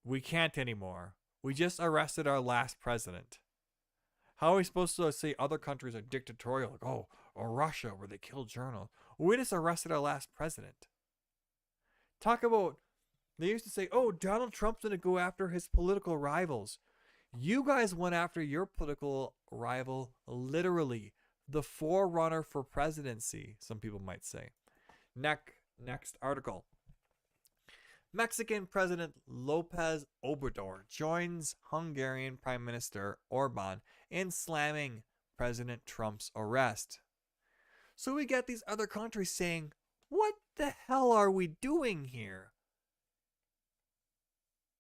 We can't anymore. We just arrested our last president. How are we supposed to say other countries are dictatorial? Like, oh, or Russia, where they kill journalists. We just arrested our last president. Talk about, they used to say, oh, Donald Trump's going to go after his political rivals. You guys went after your political rival, literally. The forerunner for presidency, some people might say. Next article. Mexican President Lopez Obrador joins Hungarian Prime Minister Orban in slamming President Trump's arrest. So we get these other countries saying, what the hell are we doing here?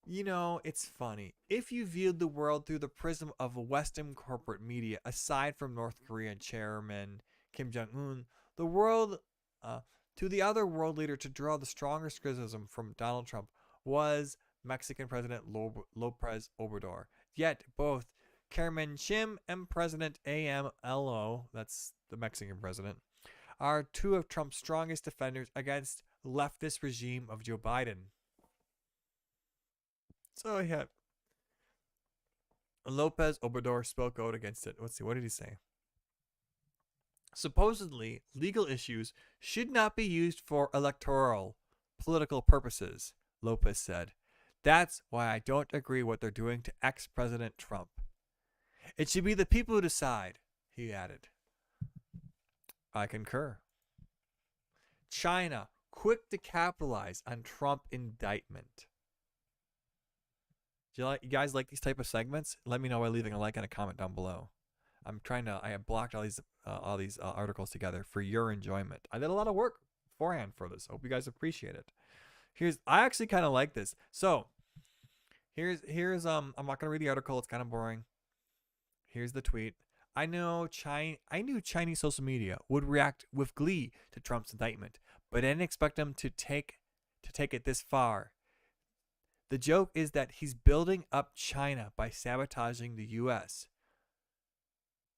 You know, it's funny. If you viewed the world through the prism of Western corporate media, aside from North Korean chairman Kim Jong-un, the world, to the other world leader to draw the strongest criticism from Donald Trump was Mexican President Lopez Obrador. Yet both Chairman Shim and President AMLO, that's the Mexican president, are two of Trump's strongest defenders against leftist regime of Joe Biden. So yeah, Lopez Obrador spoke out against it. Let's see, what did he say? Supposedly, legal issues should not be used for electoral, political purposes, Lopez said. That's why I don't agree what they're doing to ex-President Trump. It should be the people who decide, he added. I concur. China, quick to capitalize on Trump indictment. Do you guys like these type of segments? Let me know by leaving a like and a comment down below. I have blocked all these articles together for your enjoyment. I did a lot of work beforehand for this. Hope you guys appreciate it. I actually kind of like this. So, here's I'm not gonna read the article. It's kind of boring. Here's the tweet. I knew Chinese social media would react with glee to Trump's indictment, but I didn't expect them to take it this far. The joke is that he's building up China by sabotaging the U.S.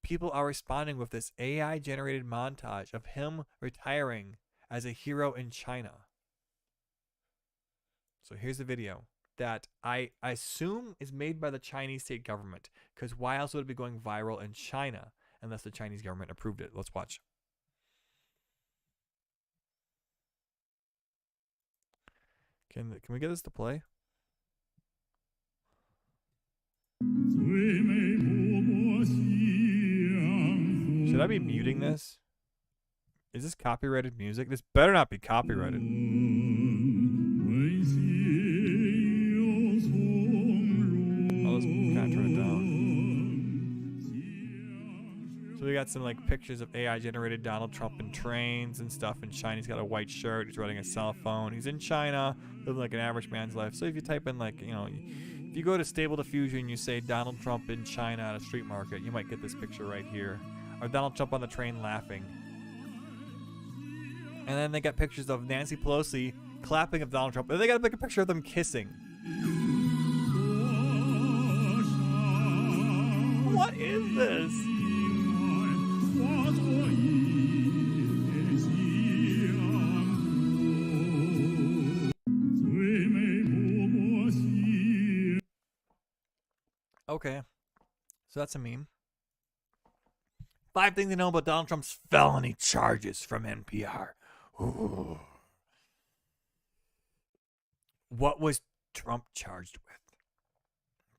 People are responding with this AI-generated montage of him retiring as a hero in China. So here's the video that I assume is made by the Chinese state government, because why else would it be going viral in China unless the Chinese government approved it? Let's watch. Can we get this to play? Should I be muting this? Is this copyrighted music? This better not be copyrighted. I'll just kind of turn it down. So we got some like pictures of AI generated Donald Trump in trains and stuff in China. He's got a white shirt. He's riding a cell phone. He's in China, living like an average man's life. So if you type in like, if you go to Stable Diffusion and you say Donald Trump in China at a street market, you might get this picture right here. Or Donald Trump on the train laughing. And then they got pictures of Nancy Pelosi clapping of Donald Trump. And they got a picture of them kissing. What is this? Okay. So that's a meme. 5 things to know about Donald Trump's felony charges from NPR. Ooh. What was Trump charged with?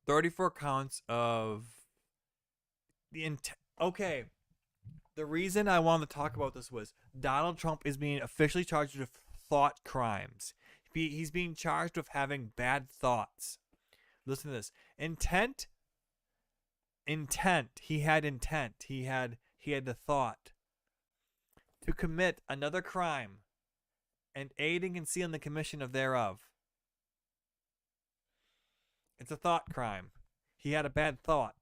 34 counts of the intent. Okay. The reason I wanted to talk about this was Donald Trump is being officially charged with thought crimes. He's being charged with having bad thoughts. Listen to this. Intent. He had intent. He had the thought to commit another crime and aid and conceal the commission of thereof. It's a thought crime. He had a bad thought.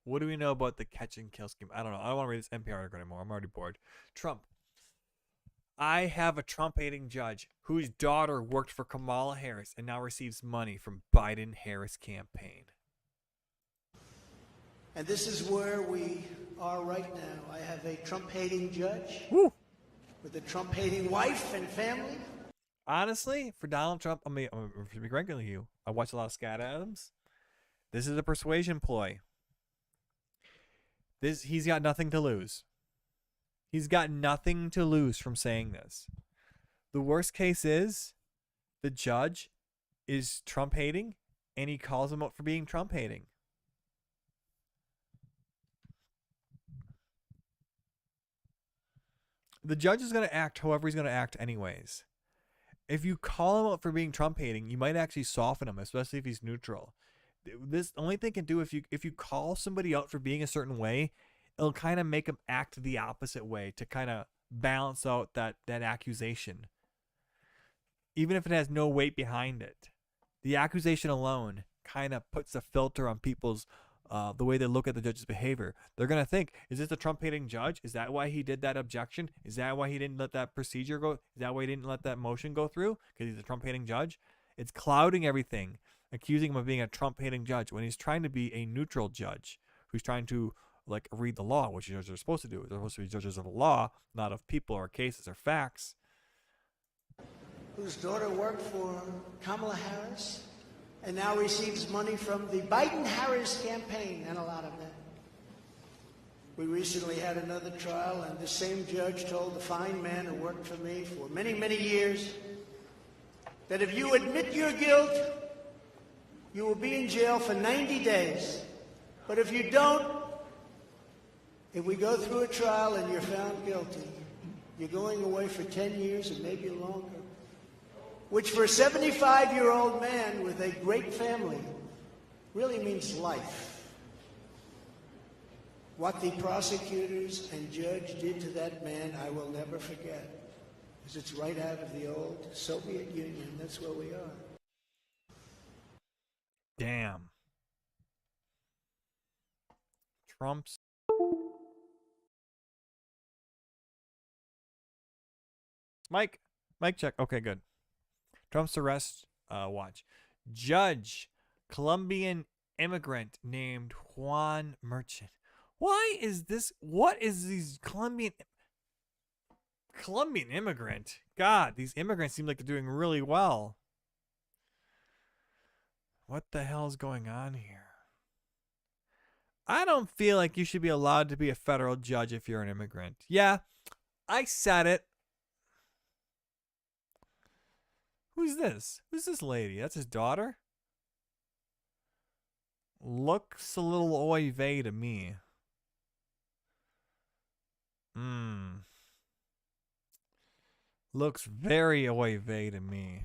What do we know about the catch and kill scheme? I don't know. I don't want to read this NPR article anymore. I'm already bored. Trump. I have a Trump-hating judge whose daughter worked for Kamala Harris and now receives money from Biden-Harris campaign. And this is where we are right now. I have a Trump-hating judge with a Trump-hating wife and family. Honestly, for Donald Trump, to be frank with you, I watch a lot of Scott Adams. This is a persuasion ploy. He's got nothing to lose. He's got nothing to lose from saying this. The worst case is the judge is Trump-hating, and he calls him out for being Trump-hating. The judge is going to act however he's going to act anyways. If you call him out for being Trump-hating, you might actually soften him, especially if he's neutral. This only thing can do if you call somebody out for being a certain way, it'll kind of make him act the opposite way to kind of balance out that accusation. even if it has no weight behind it. The accusation alone kind of puts a filter on people's the way they look at the judge's behavior. They're going to think, is this a Trump-hating judge? Is that why he did that objection? Is that why he didn't let that procedure go? Is that why he didn't let that motion go through? Because he's a Trump-hating judge? It's clouding everything, accusing him of being a Trump-hating judge when he's trying to be a neutral judge who's trying to read the law, which judges are supposed to do. They're supposed to be judges of the law, not of people or cases or facts. Whose daughter worked for Kamala Harris and now receives money from the Biden-Harris campaign, and a lot of that. We recently had another trial, and the same judge told the fine man who worked for me for many, many years that if you admit your guilt, you will be in jail for 90 days. But if you don't, if we go through a trial and you're found guilty, you're going away for 10 years and maybe longer, which for a 75-year-old man with a great family really means life. What the prosecutors and judge did to that man, I will never forget, because it's right out of the old Soviet Union. That's where we are. Damn. Trump's Mike check. Okay, good. Trump's arrest watch. Judge, Colombian immigrant named Juan Merchant. Why is this? What is these Colombian immigrant? God, these immigrants seem like they're doing really well. What the hell is going on here? I don't feel like you should be allowed to be a federal judge if you're an immigrant. Yeah, I said it. Who's this? Who's this lady? That's his daughter? Looks a little oy vey to me. Looks very oy vey to me.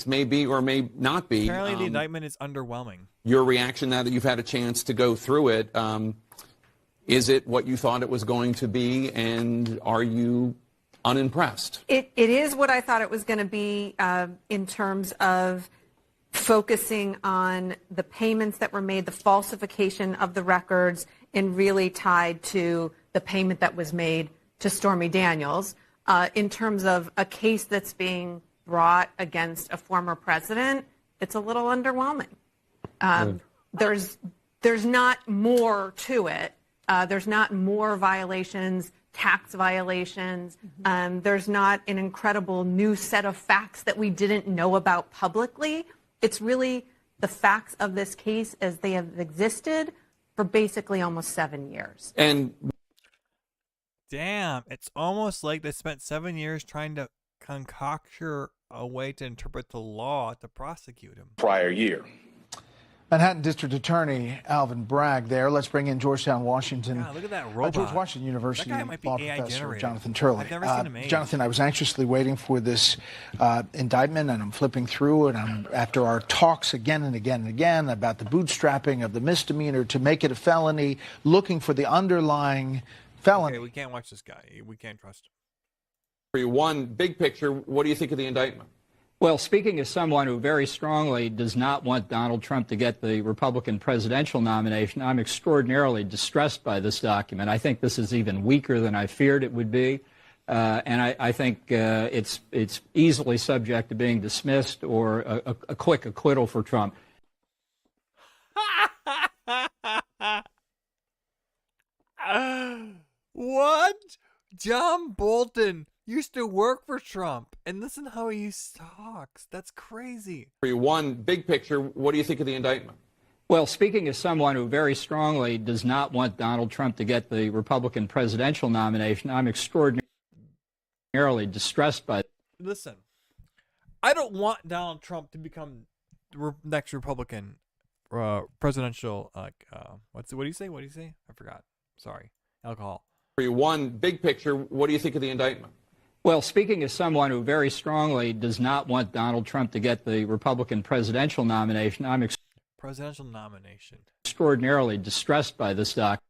May be or may not be. Apparently the indictment is underwhelming. Your reaction now that you've had a chance to go through it, is it what you thought it was going to be, and are you unimpressed? It is what I thought it was going to be in terms of focusing on the payments that were made, the falsification of the records, and really tied to the payment that was made to Stormy Daniels. In terms of a case that's being brought against a former president, it's a little underwhelming. There's not more to it. There's not more violations, tax violations. There's not an incredible new set of facts that we didn't know about publicly. It's really the facts of this case as they have existed for basically almost 7 years. And damn, it's almost like they spent 7 years trying to concoct a way to interpret the law to prosecute him. Prior year. Manhattan District Attorney Alvin Bragg there. Let's bring in Georgetown, Washington. God, look at that robot. George Washington University That guy might be law AI professor generated. Jonathan Turley. I've never seen him age. Jonathan, I was anxiously waiting for this indictment, and I'm flipping through it. After our talks again and again and again about the bootstrapping of the misdemeanor to make it a felony, looking for the underlying felony. Okay, we can't watch this guy. We can't trust him. For you, one big picture, what do you think of the indictment? Well, speaking as someone who very strongly does not want Donald Trump to get the Republican presidential nomination, I'm extraordinarily distressed by this document. I think this is even weaker than I feared it would be. And I think it's easily subject to being dismissed or a quick acquittal for Trump. What? John Bolton used to work for Trump, and listen how he talks. That's crazy. For you, one big picture, what do you think of the indictment? Well, speaking as someone who very strongly does not want Donald Trump to get the Republican presidential nomination, I'm extraordinarily distressed by it. Listen, I don't want Donald Trump to become the next Republican presidential, what do you say? What do you say? I forgot. Sorry. Alcohol. For you, one big picture, what do you think of the indictment? Well, speaking as someone who very strongly does not want Donald Trump to get the Republican presidential nomination, I'm presidential nomination. Extraordinarily distressed by this document.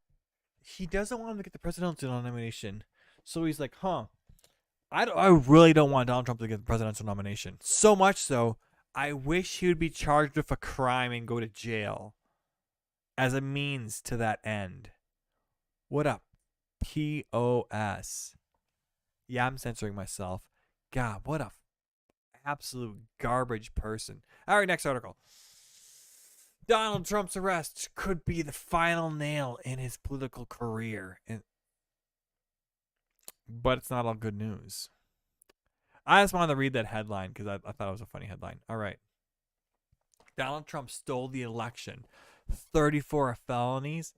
He doesn't want him to get the presidential nomination So he's like, I really don't want Donald Trump to get the presidential nomination. So much so, I wish he would be charged with a crime and go to jail as a means to that end. What up? POS. Yeah, I'm censoring myself. God, what a absolute garbage person. All right, next article. Donald Trump's arrest could be the final nail in his political career. But it's not all good news. I just wanted to read that headline because I thought it was a funny headline. All right. Donald Trump stole the election. 34 felonies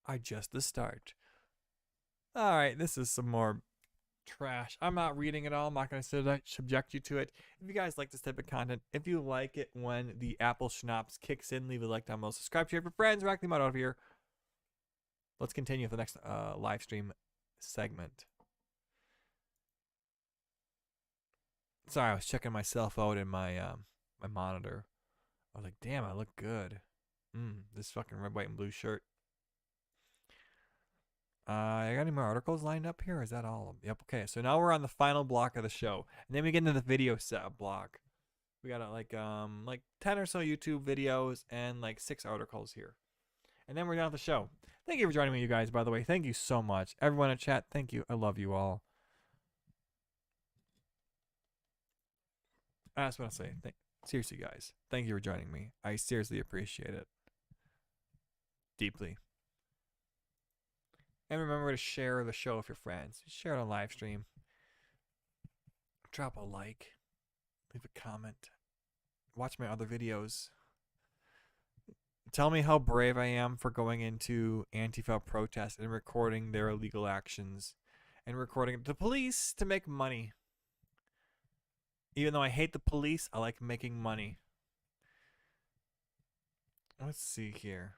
are just the start. All right, this is some more trash. I'm not reading it all. I'm not going to subject you to it. If you guys like this type of content, if you like it when the Apple Schnapps kicks in, leave a like down below. Subscribe, share for friends. Radically Moderate over here. Let's continue with the next live stream segment. Sorry, I was checking myself out in my my monitor. I was like, damn, I look good. This fucking red, white, and blue shirt. I got any more articles lined up here? Or is that all of them? Yep. Okay. So now we're on the final block of the show, and then we get into the video set block. We got like 10 or so YouTube videos and like 6 articles here, and then we're done with the show. Thank you for joining me, you guys. By the way, thank you so much, everyone in chat. Thank you. I love you all. I just want to say, seriously, guys, thank you for joining me. I seriously appreciate it deeply. And remember to share the show with your friends. Share it on live stream. Drop a like. Leave a comment. Watch my other videos. Tell me how brave I am for going into Antifa protests and recording their illegal actions and recording the police to make money. Even though I hate the police, I like making money. Let's see here.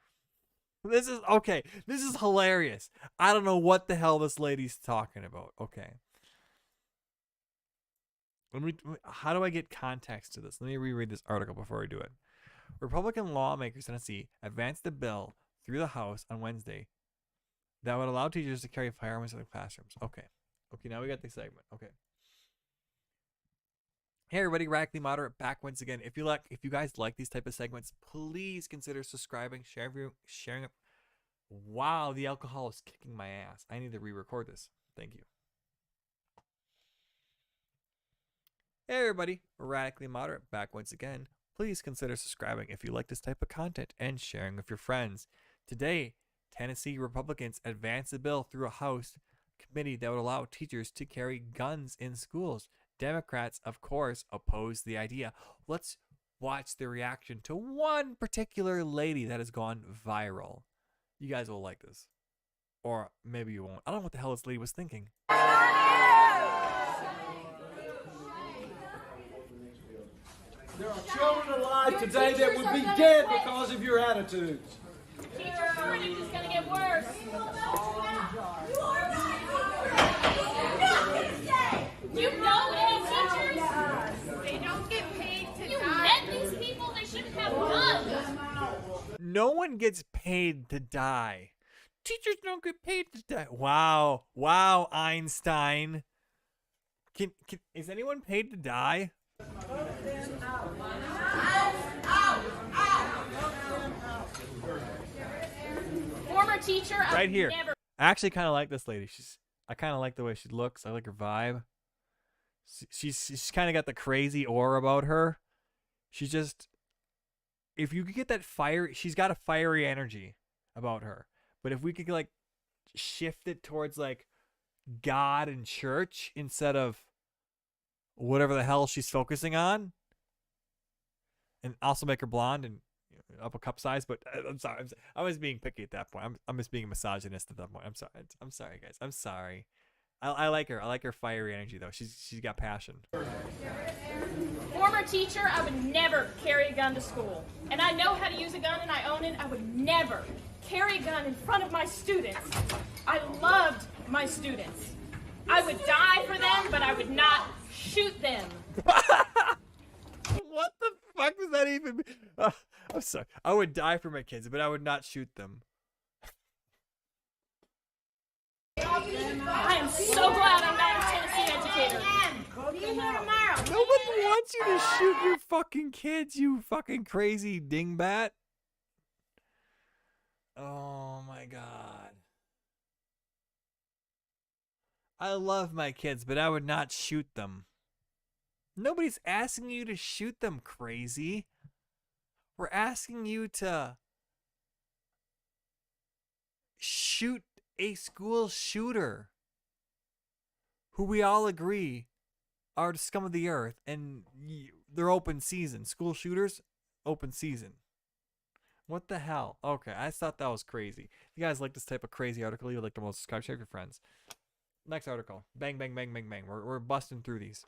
This is okay. This is hilarious. I don't know what the hell this lady's talking about. Okay. How do I get context to this? Let me reread this article before I do it. Republican lawmakers in Tennessee advanced a bill through the House on Wednesday that would allow teachers to carry firearms in the classrooms. Okay. Okay, now we got the segment. Okay. Hey everybody, Radically Moderate back once again. If you guys like these type of segments, please consider subscribing, sharing it. Wow, the alcohol is kicking my ass. I need to re-record this. Thank you. Hey everybody, Radically Moderate back once again. Please consider subscribing if you like this type of content and sharing with your friends. Today, Tennessee Republicans advanced a bill through a House committee that would allow teachers to carry guns in schools. Democrats, of course, oppose the idea. Let's watch the reaction to one particular lady that has gone viral. You guys will like this. Or maybe you won't. I don't know what the hell this lady was thinking. There are children alive today that would be dead because of your attitudes. Teacher shortage is going to get worse. Do you know any teachers? They don't get paid to die. You met these people? They shouldn't have guns. No one gets paid to die. Teachers don't get paid to die. Wow. Wow, Einstein. Is anyone paid to die? Former teacher. Right here. I actually kind of like this lady. I kind of like the way she looks. I like her vibe. She's kind of got the crazy aura about her. She's just, if you could get that fire, she's got a fiery energy about her. But if we could like shift it towards like God and church instead of whatever the hell she's focusing on, and also make her blonde and up a cup size. But I'm sorry, I was being picky at that point. I'm just being a misogynist at that point. I'm sorry, guys. I'm sorry. I like her. I like her fiery energy though. She's got passion. Former teacher, I would never carry a gun to school. And I know how to use a gun and I own it. I would never carry a gun in front of my students. I loved my students. I would die for them, but I would not shoot them. What the fuck does that even mean? I'm sorry. I would die for my kids, but I would not shoot them. I am so glad I'm not a Tennessee educator. No one wants you to shoot your fucking kids, you fucking crazy dingbat. Oh my god. I love my kids, but I would not shoot them. Nobody's asking you to shoot them, crazy. We're asking you to shoot a school shooter who we all agree are the scum of the earth, and they're open season. School shooters, open season. What the hell? Okay, I thought that was crazy. If you guys like this type of crazy article, you like the most, subscribe, share with your friends. Next article. Bang, bang, bang, bang, bang. We're busting through these.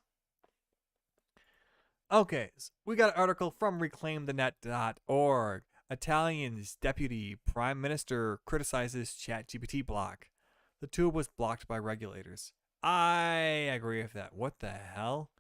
Okay, so we got an article from reclaimthenet.org. Italian's deputy prime minister criticizes ChatGPT block. The tool was blocked by regulators. I agree with that. What the hell?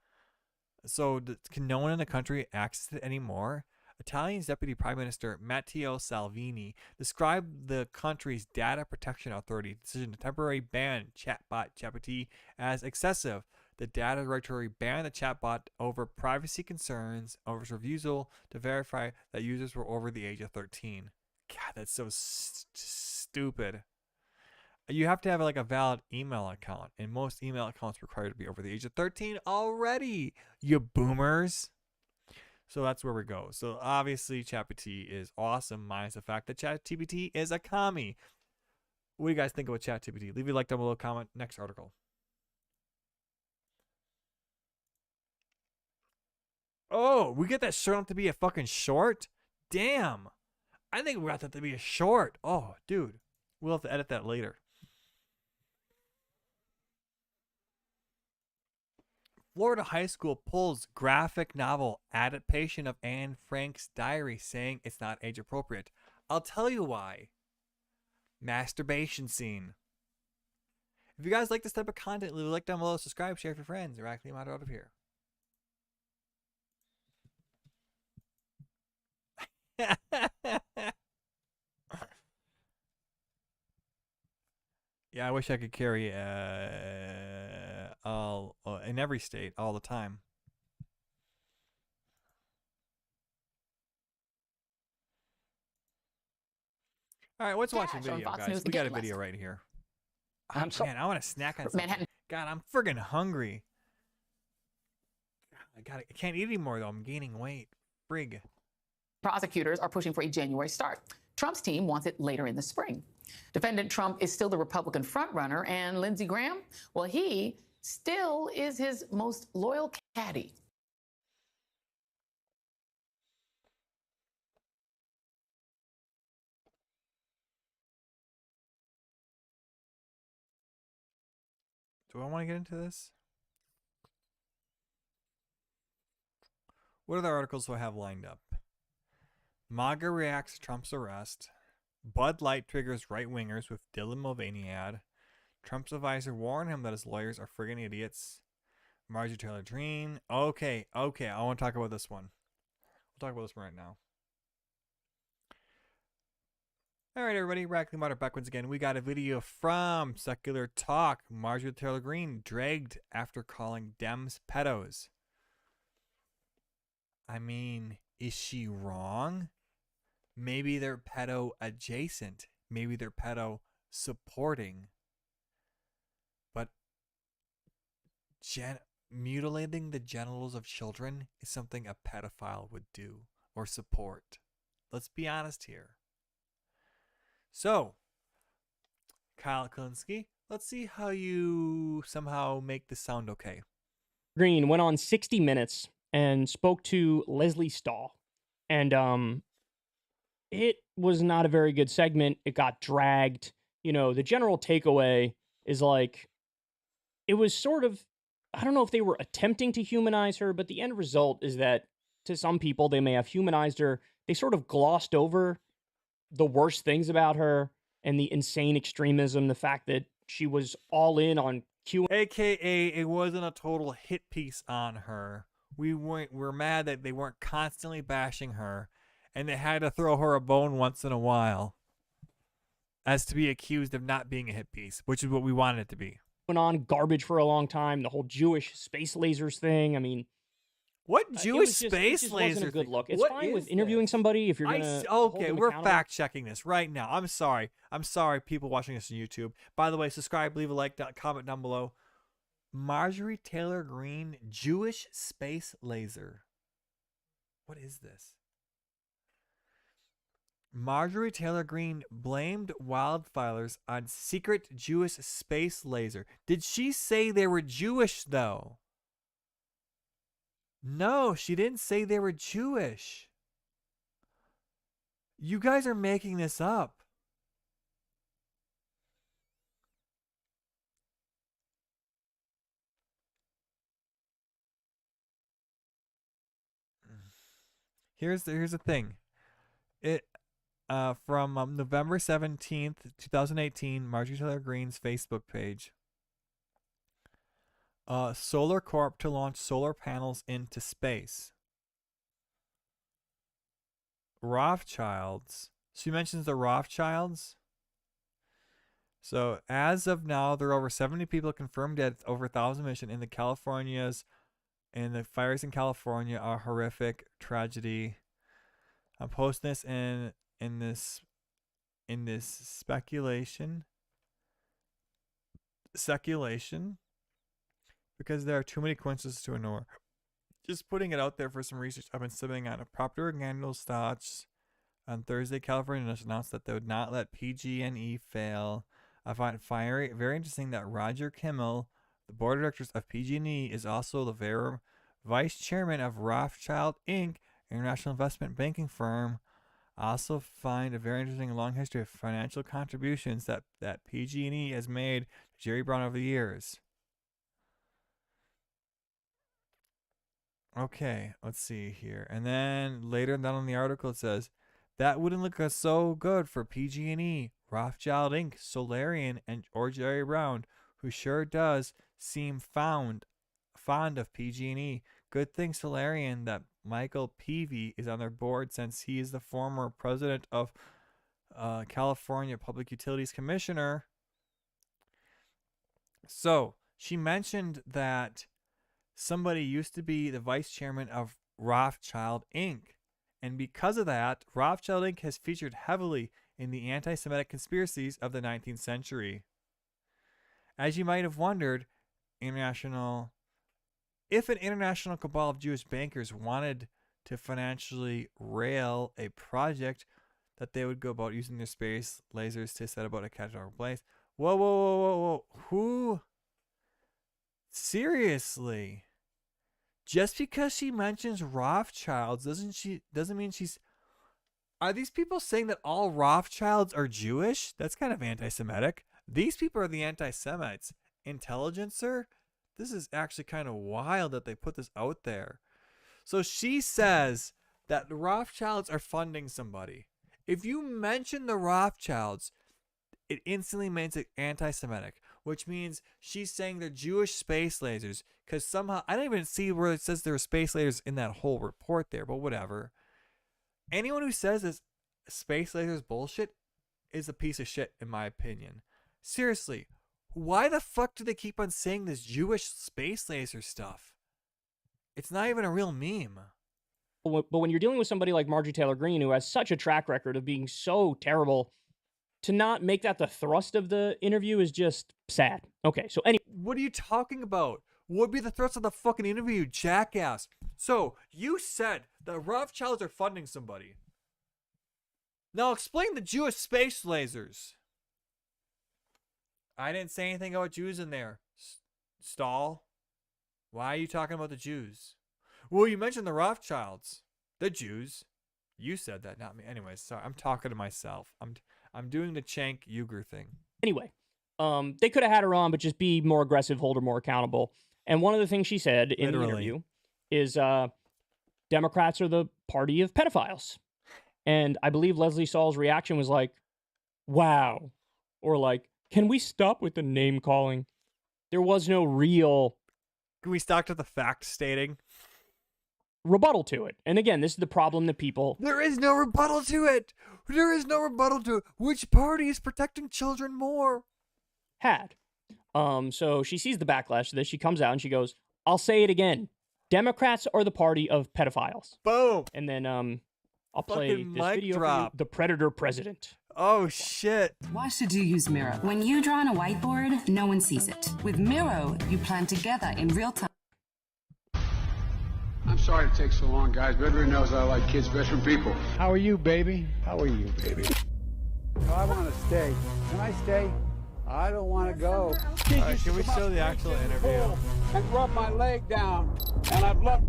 So can no one in the country access it anymore? Italian's deputy prime minister Matteo Salvini described the country's data protection authority decision to temporarily ban chatbot ChatGPT as excessive. The data directory banned the chatbot over privacy concerns over its refusal to verify that users were over the age of 13. God, that's so stupid. You have to have like a valid email account, and most email accounts require to be over the age of 13 already, you boomers. So that's where we go. So obviously ChatGPT is awesome, minus the fact that ChatGPT is a commie. What do you guys think about ChatGPT? Leave a like down below, comment. Next article. Oh, we get that short up to be a fucking short? Damn. I think we got that to be a short. Oh, dude. We'll have to edit that later. Florida high school pulls graphic novel adaptation of Anne Frank's diary, saying it's not age appropriate. I'll tell you why. Masturbation scene. If you guys like this type of content, leave a like down below, subscribe, share with your friends. Radically Moderate out of here. Yeah, I wish I could carry all in every state all the time. All right, let's watch a video, guys. We got a video right here. Oh, man, I want to snack on something. Manhattan. God, I'm friggin' hungry. I can't eat anymore though. I'm gaining weight. Frig. Prosecutors are pushing for a January start. Trump's team wants it later in the spring. Defendant Trump is still the Republican frontrunner, and Lindsey Graham, well, he still is his most loyal caddy. Do I want to get into this? What other articles do I have lined up? MAGA reacts to Trump's arrest. Bud Light triggers right-wingers with Dylan Mulvaney ad. Trump's advisor warned him that his lawyers are friggin' idiots. Marjorie Taylor Greene. Okay. I want to talk about this one. We'll talk about this one right now. All right, everybody. Radically Moderate back once again. We got a video from Secular Talk. Marjorie Taylor Greene dragged after calling Dems pedos. I mean, is she wrong? Maybe they're pedo adjacent. Maybe they're pedo supporting. But mutilating the genitals of children is something a pedophile would do or support. Let's be honest here. So, Kyle Kulinski, let's see how you somehow make this sound okay. Greene went on 60 Minutes and spoke to Leslie Stahl. And it was not a very good segment. It got dragged. You know, the general takeaway is like, it was sort of, I don't know if they were attempting to humanize her, but the end result is that to some people, they may have humanized her. They sort of glossed over the worst things about her and the insane extremism, the fact that she was all in on Q. AKA, it wasn't a total hit piece on her. We're mad that they weren't constantly bashing her, and they had to throw her a bone once in a while. as to be accused of not being a hit piece, which is what we wanted it to be. Went on garbage for a long time. The whole Jewish space lasers thing. I mean, what Jewish space it laser wasn't a good thing? look. It's What fine with is interviewing somebody if you're gonna. hold okay, them we're accountable. fact checking this right now. I'm sorry, people watching this on YouTube. By the way, subscribe, leave a like, comment down below. Marjorie Taylor Greene, Jewish space laser. What is this? Marjorie Taylor Greene blamed wildfires on secret Jewish space laser. Did she say they were Jewish, though? No, she didn't say they were Jewish. You guys are making this up. Here's the thing. It from November 17th, 2018, Marjorie Taylor Greene's Facebook page. Solar Corp to launch solar panels into space. Rothschilds. She mentions the Rothschilds. So as of now, there are over 70 people confirmed dead, over 1,000 missing in the Californias, and the fires in California are horrific tragedy. I'm posting this in this speculation because there are too many coincidences to ignore. Just putting it out there for some research. I've been sitting on a Procter & Gamble's thoughts. On Thursday, California announced that they would not let PG&E fail. I find it very interesting that Roger Kimmel, the board of directors of PG&E, is also the vice chairman of Rothschild Inc., international investment banking firm. I also find a very interesting long history of financial contributions that PG&E has made to Jerry Brown over the years. Okay, let's see here. And then later down in the article it says, that wouldn't look so good for PG&E, Rothschild Inc., Solarian, or Jerry Brown, who sure does seem fond of PG&E. Good thing Solarian that Michael Peavy is on their board, since he is the former president of California Public Utilities Commissioner. So she mentioned that somebody used to be the vice chairman of Rothschild Inc. And because of that, Rothschild Inc. has featured heavily in the anti-Semitic conspiracies of the 19th century. As you might have wondered, if an international cabal of Jewish bankers wanted to financially rail a project, that they would go about using their space lasers to set about a catastrophic place. Whoa. Who? Seriously? Just because she mentions Rothschilds doesn't mean she's... Are these people saying that all Rothschilds are Jewish? That's kind of anti-Semitic. These people are the anti-Semites. Intelligencer? This is actually kind of wild that they put this out there. So she says that the Rothschilds are funding somebody. If you mention the Rothschilds, it instantly makes it anti-Semitic, which means she's saying they're Jewish space lasers, because somehow, I don't even see where it says there are space lasers in that whole report there, but whatever. Anyone who says this space lasers bullshit is a piece of shit, in my opinion. Seriously, why the fuck do they keep on saying this Jewish space laser stuff? It's not even a real meme. But when you're dealing with somebody like Marjorie Taylor Greene, who has such a track record of being so terrible, to not make that the thrust of the interview is just sad. Okay, so anyway. What are you talking about? What would be the thrust of the fucking interview, jackass? So, you said the Rothschilds are funding somebody. Now explain the Jewish space lasers. I didn't say anything about Jews in there. Stall. Why are you talking about the Jews? Well, you mentioned the Rothschilds. The Jews. You said that, not me. Anyways, sorry. I'm talking to myself. I'm doing the Cenk Uyghur thing. Anyway, they could have had her on, but just be more aggressive, hold her more accountable. And one of the things she said in the interview is Democrats are the party of pedophiles. And I believe Leslie Stahl's reaction was like, wow. Or like, can we stop with the name calling? There was no real... Can we stop with the fact stating? rebuttal to it. And again, this is the problem that people There is no rebuttal to it. There is no rebuttal to it. Which party is protecting children more? had. So she sees the backlash to this. She comes out and she goes, I'll say it again. Democrats are the party of pedophiles. Boom. And then I'll play Fucking this mic video drop. for you, The Predator President. Oh, shit. Why should you use Miro? When you draw on a whiteboard, no one sees it. With Miro, you plan together in real time. I'm sorry it takes so long, guys, but everyone knows I like kids better than people. How are you, baby? How are you, baby? I want to stay. Can I stay? I don't want to go. Alright, can we show the actual interview? And rub my leg down. And I've loved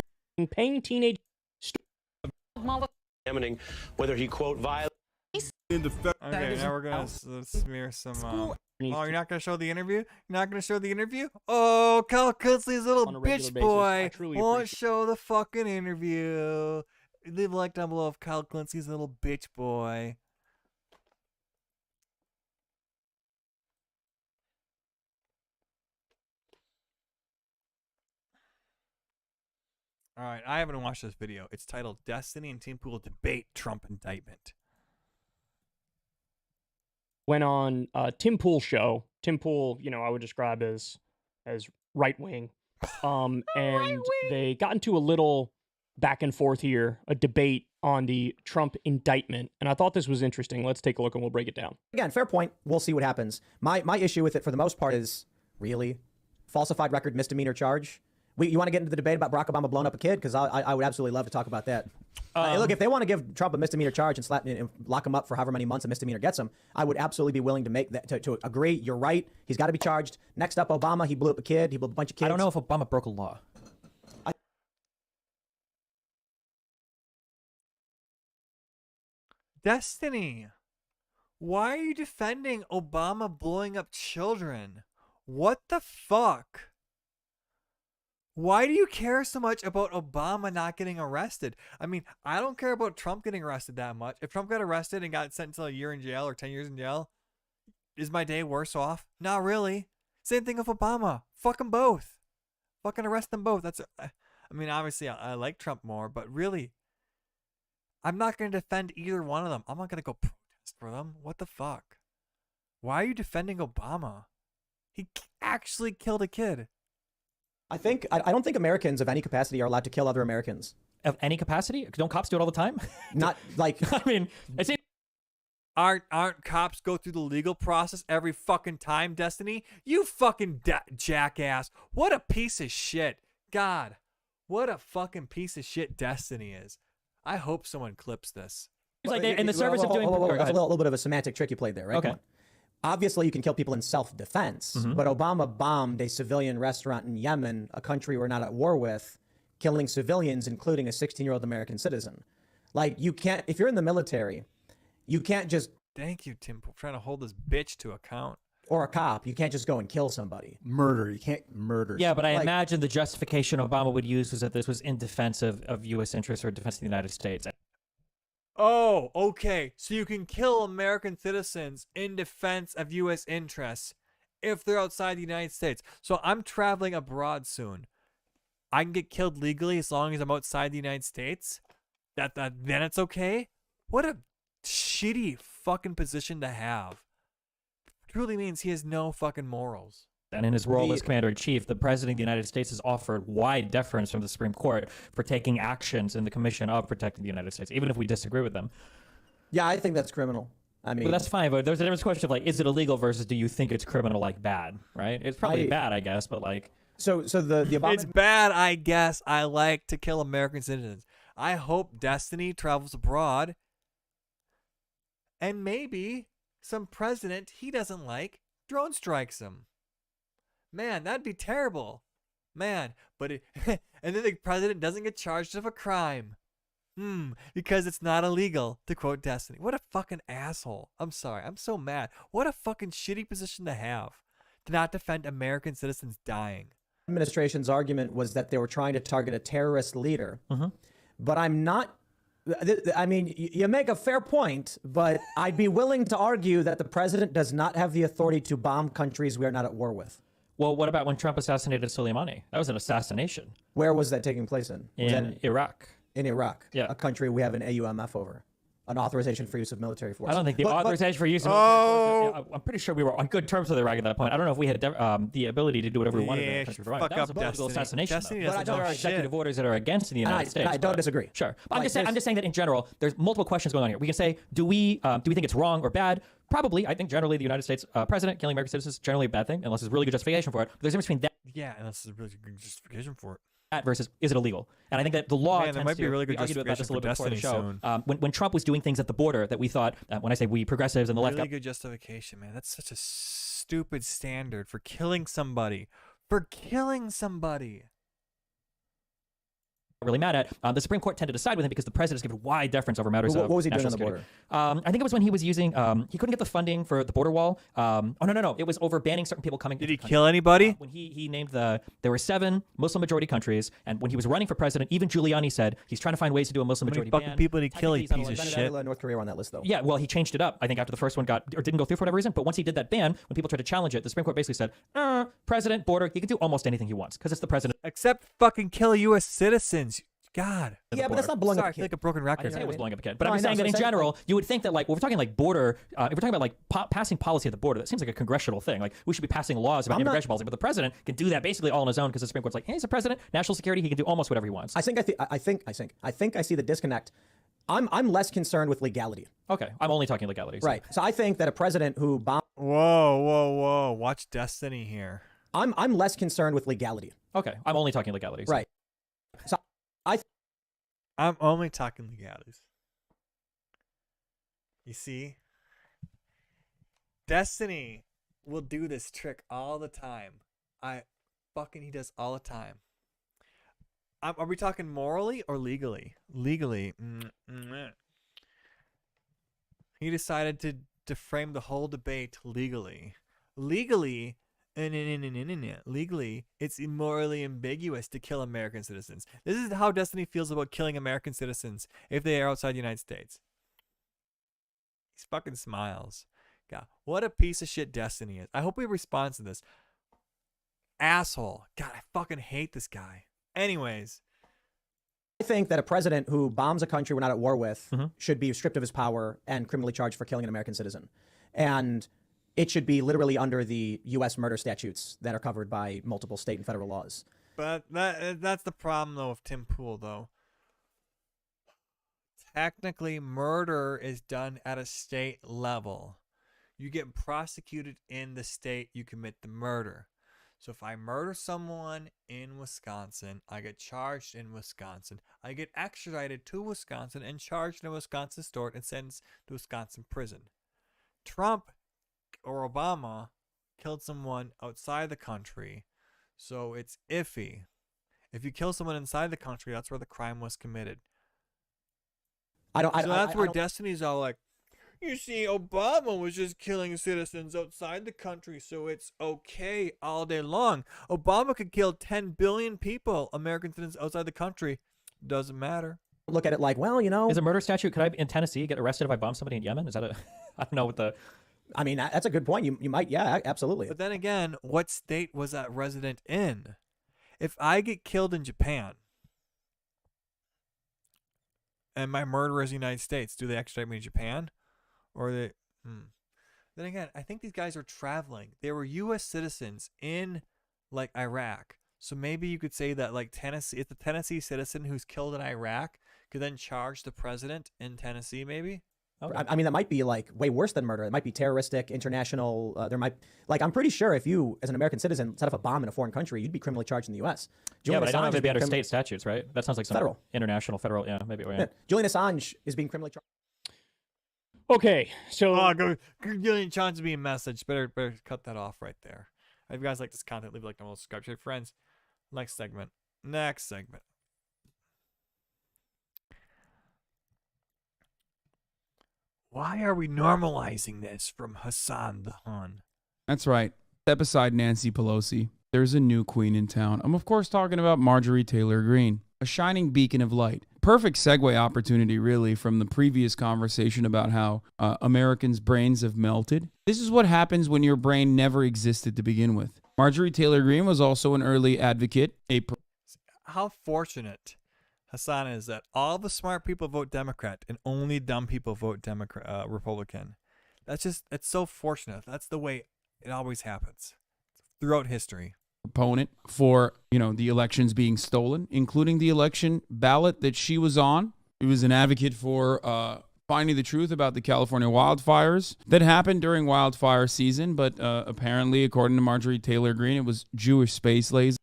paying teenage examining whether he, quote, violated. Okay, now we're gonna smear some. Oh, you're not gonna show the interview? You're not gonna show the interview? Oh, Kyle Kinsley's little On a regular bitch basis. boy I truly won't appreciate show the fucking interview. Leave a like down below if Kyle Kinsley's little bitch boy. All right, I haven't watched this video. It's titled "Destiny and Tim Pool Debate Trump Indictment." Went on Tim Pool's show. Tim Pool, I would describe as right wing. And they got into a little back and forth here, a debate on the Trump indictment. And I thought this was interesting. Let's take a look and we'll break it down. Again, fair point. We'll see what happens. My issue with it for the most part is really falsified record misdemeanor charge. You want to get into the debate about Barack Obama blowing up a kid? Because I would absolutely love to talk about that. Look, if they want to give Trump a misdemeanor charge and lock him up for however many months a misdemeanor gets him, I would absolutely be willing to make that to agree. You're right. He's got to be charged. Next up, Obama. He blew up a kid. He blew up a bunch of kids. I don't know if Obama broke a law. Destiny, why are you defending Obama blowing up children? What the fuck? Why do you care so much about Obama not getting arrested? I mean, I don't care about Trump getting arrested that much. If Trump got arrested and got sentenced to a year in jail or 10 years in jail, is my day worse off? Not really. Same thing with Obama. Fuck them both. Fucking arrest them both. I mean, obviously, I like Trump more, but really, I'm not going to defend either one of them. I'm not going to go protest for them. What the fuck? Why are you defending Obama? He actually killed a kid. I don't think Americans of any capacity are allowed to kill other Americans. Of any capacity? Don't cops do it all the time? Not like I mean, it's Aren't cops go through the legal process every fucking time, Destiny? You fucking jackass. What a piece of shit. God, what a fucking piece of shit Destiny is. I hope someone clips this. It's like in the service of doing. That's a little bit of a semantic trick you played there, right? Okay. Come on. Obviously, you can kill people in self-defense, but Obama bombed a civilian restaurant in Yemen, a country we're not at war with, killing civilians, including a 16-year-old American citizen. Like, you can't, if you're in the military, you can't just... Thank you, Tim, for trying to hold this bitch to account. Or a cop. You can't just go and kill somebody. Murder. You can't murder. Yeah, but I imagine the justification Obama would use was that this was in defense of U.S. interests or defense of the United States. Oh, okay. So you can kill American citizens in defense of U.S. interests if they're outside the United States. So I'm traveling abroad soon. I can get killed legally as long as I'm outside the United States? Then it's okay? What a shitty fucking position to have. Truly means he has no fucking morals. And in his role as commander-in-chief, the president of the United States has offered wide deference from the Supreme Court for taking actions in the commission of protecting the United States, even if we disagree with them. Yeah, I think that's criminal. I mean, but that's fine. But there's a different question of like, is it illegal versus do you think it's criminal, like bad, right? It's probably bad, I guess, but like. So the Obama. It's bad, I guess. I like to kill American citizens. I hope Destiny travels abroad, and maybe some president he doesn't like drone strikes him. Man, that'd be terrible. Man, but and then the president doesn't get charged of a crime. Because it's not illegal, to quote Destiny. What a fucking asshole. I'm sorry. I'm so mad. What a fucking shitty position to have. To not defend American citizens dying. Administration's argument was that they were trying to target a terrorist leader. But I'm not... I mean, you make a fair point, but I'd be willing to argue that the president does not have the authority to bomb countries we are not at war with. Well, what about when Trump assassinated Soleimani? That was an assassination. Where was that taking place in? Was In that Iraq. in Iraq? Yeah. A country we have an AUMF over. An authorization for use of military force. I don't think the But- authorization for use of military force, I'm pretty sure we were on good terms with Iraq at that point. I don't know if we had the ability to do whatever we wanted in that country. fuck That was up a political Destiny. assassination. Destiny though. doesn't But I know there know are executive shit. orders that are against the United States. I don't but- disagree. Sure. But Like, I'm just saying that in general, there's multiple questions going on here. We can say, do we think it's wrong or bad? Probably. I think generally the United States president killing American citizens is generally a bad thing, unless there's really good justification for it. But there's a difference between that Yeah, and that's a really good justification for it. versus is it illegal? And I think that the law Man, there tends might be to, a really good we argued about this a little bit before the justification show. for When Trump was doing things at the border that we thought, when I say we progressives and the left Really got good justification, man. That's such a stupid standard for killing somebody. For killing somebody. really mad at. The Supreme Court tended to side with him because the president is given wide deference over matters What of was he doing national on the security. I think it was when he was using, he couldn't get the funding for the border wall. No. It was over banning certain people coming. Did he kill anybody? When he named there were 7 Muslim majority countries, and when he was running for president, even Giuliani said he's trying to find ways to do a Muslim How many majority fucking ban. people did he kill, you Technically, piece of he's shit? not allowed- North Korea on that list, though. Yeah, well, he changed it up. I think after the first one didn't go through for whatever reason. But once he did that ban, when people tried to challenge it, the Supreme Court basically said, president, border, he can do almost anything he wants because it's the president. Except fucking kill U.S. citizens. God. Yeah, but that's not blowing Sorry, up I a feel kid. like a broken I record. didn't say it was blowing up a kid, but No, I'm just I know, saying that so in say, general, you would think that like when we're talking like border, if we're talking about like passing policy at the border, that seems like a congressional thing. Like we should be passing laws about immigration policy, but the president can do that basically all on his own because the Supreme Court's like, hey, he's a president, national security, he can do almost whatever he wants. I think I see the disconnect. I'm less concerned with legality. Okay, I'm only talking legalities. Right. So I think that a president who bombed. Whoa. Watch Destiny here. I'm less concerned with legality. Okay, I'm only talking legalities. Right. So I'm only talking legalities. You see? Destiny will do this trick all the time. He does all the time. Are we talking morally or legally? Legally. He decided to frame the whole debate legally. Legally, legally, it's immorally ambiguous to kill American citizens. This is how Destiny feels about killing American citizens if they are outside the United States. He fucking smiles. God, what a piece of shit Destiny is. I hope he responds to this. Asshole. God, I fucking hate this guy. Anyways. I think that a president who bombs a country we're not at war with should be stripped of his power and criminally charged for killing an American citizen. And it should be literally under the U.S. murder statutes that are covered by multiple state and federal laws. But that's the problem, though, of Tim Pool, though. Technically, murder is done at a state level. You get prosecuted in the state you commit the murder. So if I murder someone in Wisconsin, I get charged in Wisconsin. I get extradited to Wisconsin and charged in a Wisconsin court and sentenced to Wisconsin prison. Trump or Obama killed someone outside the country, so it's iffy. If you kill someone inside the country, that's where the crime was committed. That's where Destiny's all like, you see, Obama was just killing citizens outside the country, so it's okay all day long. Obama could kill 10 billion people, American citizens outside the country. Doesn't matter. Look at it like, well, you know. Is a murder statute, could I, in Tennessee, get arrested if I bomb somebody in Yemen? Is that a, I don't know what the... I mean, that's a good point. You might, yeah, absolutely. But then again, what state was that resident in? If I get killed in Japan, and my murderer is the United States, do they extradite me to Japan? Or they... Then again, I think these guys are traveling. They were U.S. citizens in, like, Iraq. So maybe you could say that, like, Tennessee, it's a Tennessee citizen who's killed in Iraq could then charge the president in Tennessee, maybe? Okay. I mean, that might be like way worse than murder. It might be terroristic, international. There might, like, I'm pretty sure if you, as an American citizen, set off a bomb in a foreign country, you'd be criminally charged in the U.S. Yeah, but I don't know if it'd be under Assange state statutes, right? That sounds like some federal. International, federal, yeah, maybe. Yeah. Julian Assange is being criminally charged. Okay, so Julian Assange being messaged. Better cut that off right there. If you guys like this content, leave a like, and subscribe to your friends. Next segment. Why are we normalizing this from Hassan the Hun? That's right. Step aside, Nancy Pelosi. There's a new queen in town. I'm, of course, talking about Marjorie Taylor Greene, a shining beacon of light. Perfect segue opportunity, really, from the previous conversation about how Americans' brains have melted. This is what happens when your brain never existed to begin with. Marjorie Taylor Greene was also an early advocate. How fortunate Hassan is that all the smart people vote Democrat and only dumb people vote Republican. It's so fortunate. That's the way it always happens throughout history. Proponent for, the elections being stolen, including the election ballot that she was on. He was an advocate for finding the truth about the California wildfires that happened during wildfire season, but apparently, according to Marjorie Taylor Greene, it was Jewish space lasers.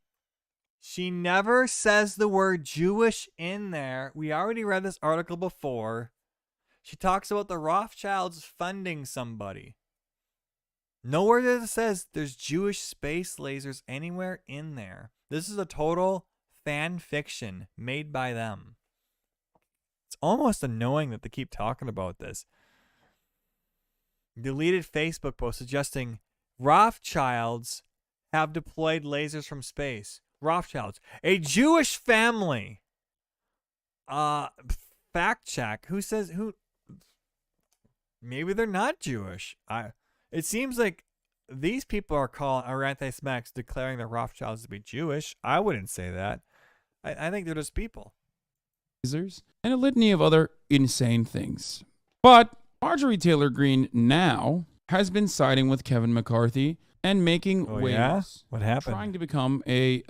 She never says the word Jewish in there. We already read this article before. She talks about the Rothschilds funding somebody. Nowhere that it says there's Jewish space lasers anywhere in there. This is a total fan fiction made by them. It's almost annoying that they keep talking about this. Deleted Facebook post suggesting Rothschilds have deployed lasers from space. Rothschilds, a Jewish family. Fact check. Who says who? Maybe they're not Jewish. It seems like these people are anti-Semites declaring the Rothschilds to be Jewish. I wouldn't say that. I think they're just people. And a litany of other insane things. But Marjorie Taylor Greene now has been siding with Kevin McCarthy and making waves. Yeah? What happened? Trying to become a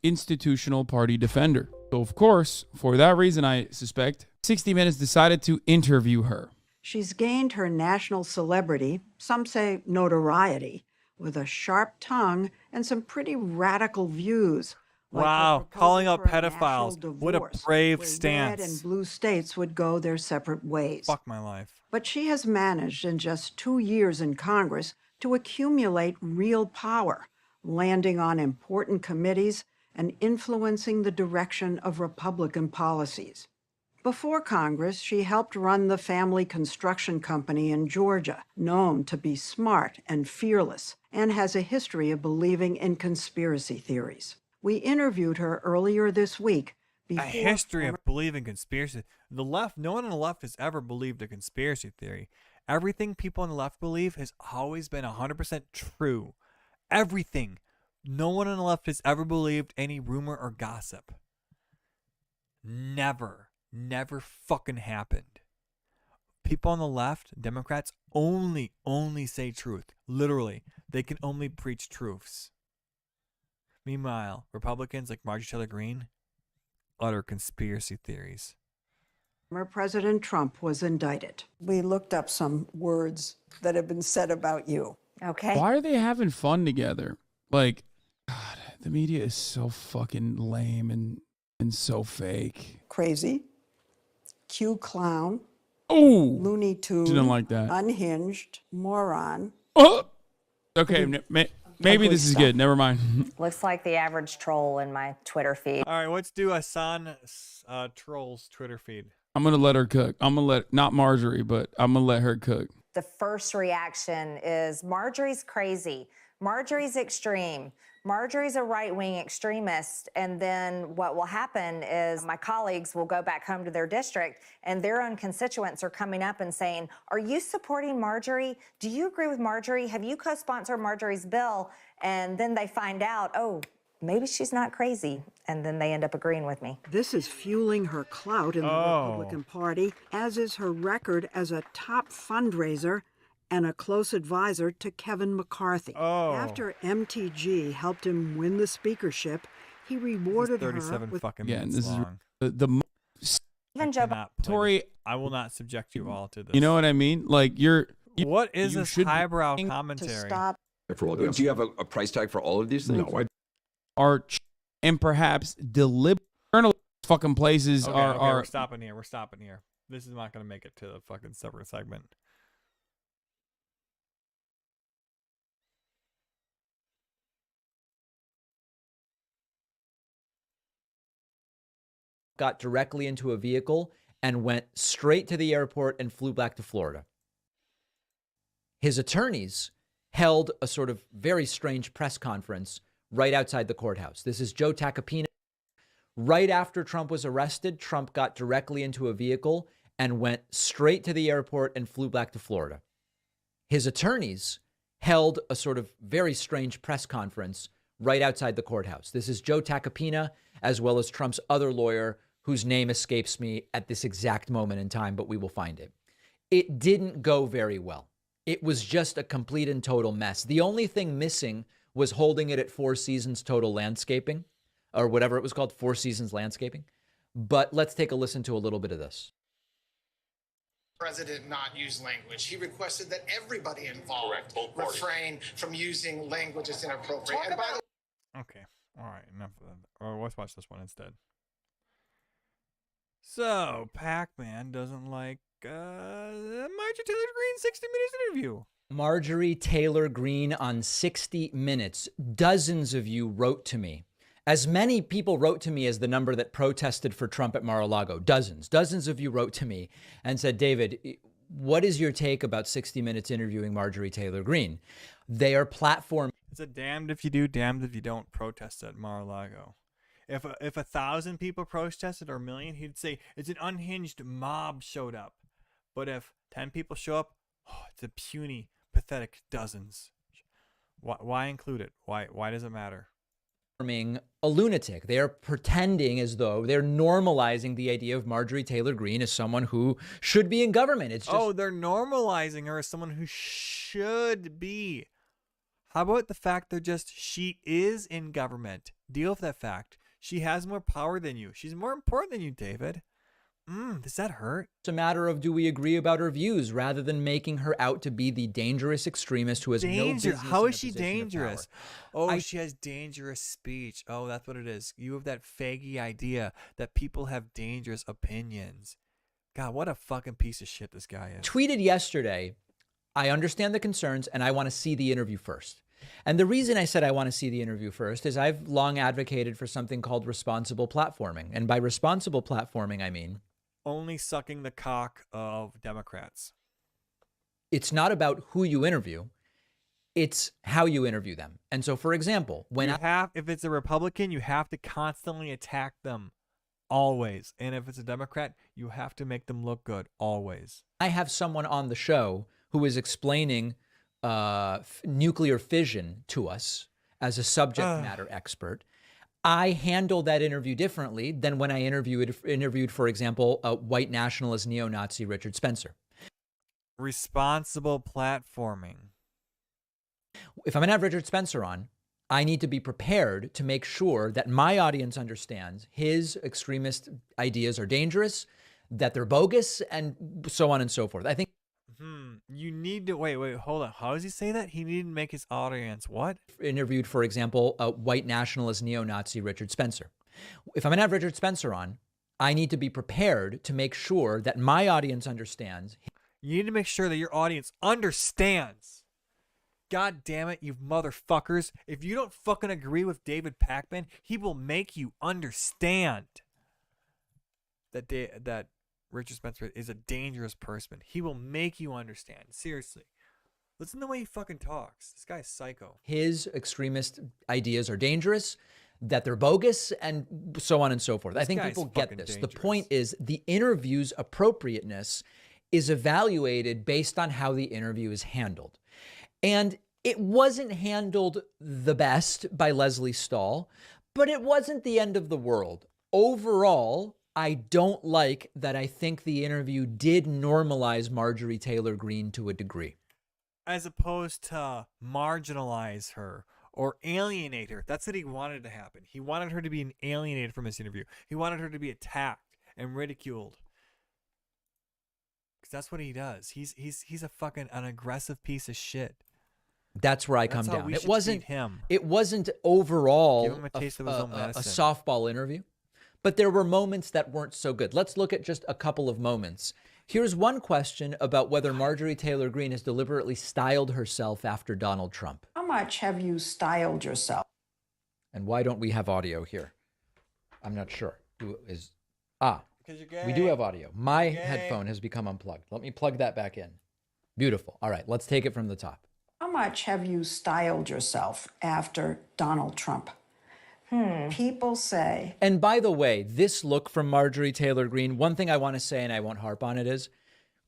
institutional party defender. So, of course, for that reason, I suspect 60 Minutes decided to interview her. She's gained her national celebrity, some say notoriety, with a sharp tongue and some pretty radical views. Wow, calling out pedophiles. What a brave stance. Red and blue states would go their separate ways. Fuck my life. But she has managed in just 2 years in Congress to accumulate real power, landing on important committees and influencing the direction of Republican policies. Before Congress, she helped run the family construction company in Georgia, known to be smart and fearless, and has a history of believing in conspiracy theories. We interviewed her earlier this week. A history of believing conspiracy. The left, no one on the left has ever believed a conspiracy theory. Everything people on the left believe has always been 100% true. Everything. No one on the left has ever believed any rumor or gossip. Never fucking happened. People on the left, Democrats, only say truth. Literally. They can only preach truths. Meanwhile, Republicans like Marjorie Taylor Greene utter conspiracy theories. Former President Trump was indicted. We looked up some words that have been said about you. Okay. Why are they having fun together? Like, God, the media is so fucking lame and so fake. Crazy. Q clown. Oh, Looney Tune. didn't like that. Unhinged. Moron. Oh, okay. Maybe this is stuff. good. Never mind. Looks like the average troll in my Twitter feed. All right, let's do Hassan Troll's Twitter feed. I'm gonna let her cook. I'm gonna let not Marjorie, but I'm gonna let her cook. The first reaction is Marjorie's crazy. Marjorie's extreme. Marjorie's a right-wing extremist. And then what will happen is my colleagues will go back home to their district and their own constituents are coming up and saying, are you supporting Marjorie? Do you agree with Marjorie? Have you co-sponsored Marjorie's bill? And then they find out, oh, maybe she's not crazy. And then they end up agreeing with me. This is fueling her clout in the Republican Party, as is her record as a top fundraiser and a close advisor to Kevin McCarthy. After MTG helped him win the speakership, he rewarded her 37 with fucking Yeah, minutes this long. is the Even Joe Tori. I will not subject you all to this. You know what I mean? Like what is you this should be highbrow to commentary? For all, do you have a price tag for all of these things? No, and perhaps deliberate fucking places Okay, are we're stopping here. We're stopping here. This is not going to make it to the fucking separate segment. Got directly into a vehicle and went straight to the airport and flew back to Florida. His attorneys held a sort of very strange press conference right outside the courthouse. This is Joe Tacopina. Right after Trump was arrested, Trump got directly into a vehicle and went straight to the airport and flew back to Florida. His attorneys held a sort of very strange press conference right outside the courthouse. This is Joe Tacopina, as well as Trump's other lawyer, whose name escapes me at this exact moment in time, but we will find it. It didn't go very well. It was just a complete and total mess. The only thing missing was holding it at Four Seasons Total Landscaping, or whatever it was called, Four Seasons Landscaping. But let's take a listen to a little bit of this. President not use language. He requested that everybody involved refrain from using language that's inappropriate. And by the Okay. All right. Enough of that. Or let's watch this one instead. So, Pac-Man doesn't like Marjorie Taylor Greene's 60 Minutes interview. Marjorie Taylor Greene on 60 Minutes. Dozens of you wrote to me. As many people wrote to me as the number that protested for Trump at Mar-a-Lago. Dozens of you wrote to me and said, David, what is your take about 60 Minutes interviewing Marjorie Taylor Greene? They are platform. It's a damned if you do, damned if you don't protest at Mar-a-Lago. If 1,000 people protested or 1,000,000, he'd say it's an unhinged mob showed up. But if 10 people show up, it's a puny, pathetic dozens. Why include it? Why does it matter? A lunatic. They are pretending as though they're normalizing the idea of Marjorie Taylor Greene as someone who should be in government. It's just they're normalizing her as someone who should be. How about the fact she is in government? Deal with that fact. She has more power than you. She's more important than you, David. Does that hurt? It's a matter of do we agree about her views rather than making her out to be the dangerous extremist who has no business. How in is a she position of dangerous? power. She has dangerous speech. Oh, that's what it is. You have that faggy idea that people have dangerous opinions. God, what a fucking piece of shit this guy is. Tweeted yesterday, I understand the concerns and I want to see the interview first. And the reason I said I want to see the interview first is I've long advocated for something called responsible platforming. And by responsible platforming, I mean only sucking the cock of Democrats. It's not about who you interview. It's how you interview them. And so, for example, if it's a Republican, you have to constantly attack them always. And if it's a Democrat, you have to make them look good always. I have someone on the show who is explaining nuclear fission to us as a subject matter expert. I handle that interview differently than when I interviewed, for example, a white nationalist neo-Nazi Richard Spencer. Responsible platforming. If I'm going to have Richard Spencer on, I need to be prepared to make sure that my audience understands his extremist ideas are dangerous, that they're bogus, and so on and so forth. I think you need to wait, hold on. How does he say that? He needed to make his audience what? Interviewed, for example, a white nationalist neo-Nazi Richard Spencer. If I'm going to have Richard Spencer on, I need to be prepared to make sure that my audience understands. You need to make sure that your audience understands. God damn it, you motherfuckers. If you don't fucking agree with David Pac-Man, he will make you understand that Richard Spencer is a dangerous person. He will make you understand. Seriously. Listen to the way he fucking talks. This guy's psycho. His extremist ideas are dangerous, that they're bogus, and so on and so forth. I think people get this. Dangerous. The point is the interview's appropriateness is evaluated based on how the interview is handled. And it wasn't handled the best by Leslie Stahl, but it wasn't the end of the world. Overall, I don't like that I think the interview did normalize Marjorie Taylor Greene to a degree. As opposed to marginalize her or alienate her. That's what he wanted to happen. He wanted her to be alienated from this interview. He wanted her to be attacked and ridiculed. Because that's what he does. He's a fucking an aggressive piece of shit. That's where I come down. It wasn't overall Give him a taste of his own medicine. A softball interview. But there were moments that weren't so good. Let's look at just a couple of moments. Here's one question about whether Marjorie Taylor Greene has deliberately styled herself after Donald Trump. How much have you styled yourself? And why don't we have audio here? I'm not sure. Because you're gay. We do have audio. My headphone has become unplugged. Let me plug that back in. Beautiful. All right, let's take it from the top. How much have you styled yourself after Donald Trump? People say. And by the way, this look from Marjorie Taylor Greene, one thing I want to say, and I won't harp on it, is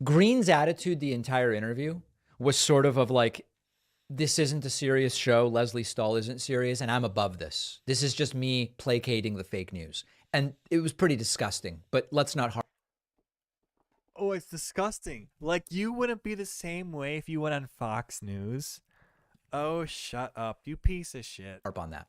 Greene's attitude the entire interview was sort of like, this isn't a serious show. Leslie Stahl isn't serious, and I'm above this. This is just me placating the fake news. And it was pretty disgusting, but let's not Oh, it's disgusting. Like, you wouldn't be the same way if you went on Fox News. Oh, shut up, you piece of shit. harp on that.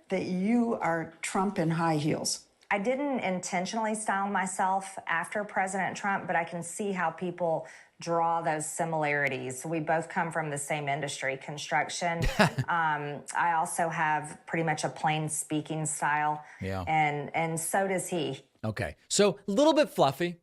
That you are Trump in high heels. I didn't intentionally style myself after President Trump, but I can see how people draw those similarities. We both come from the same industry, construction. I also have pretty much a plain speaking style. Yeah. And so does he. Okay. So a little bit fluffy.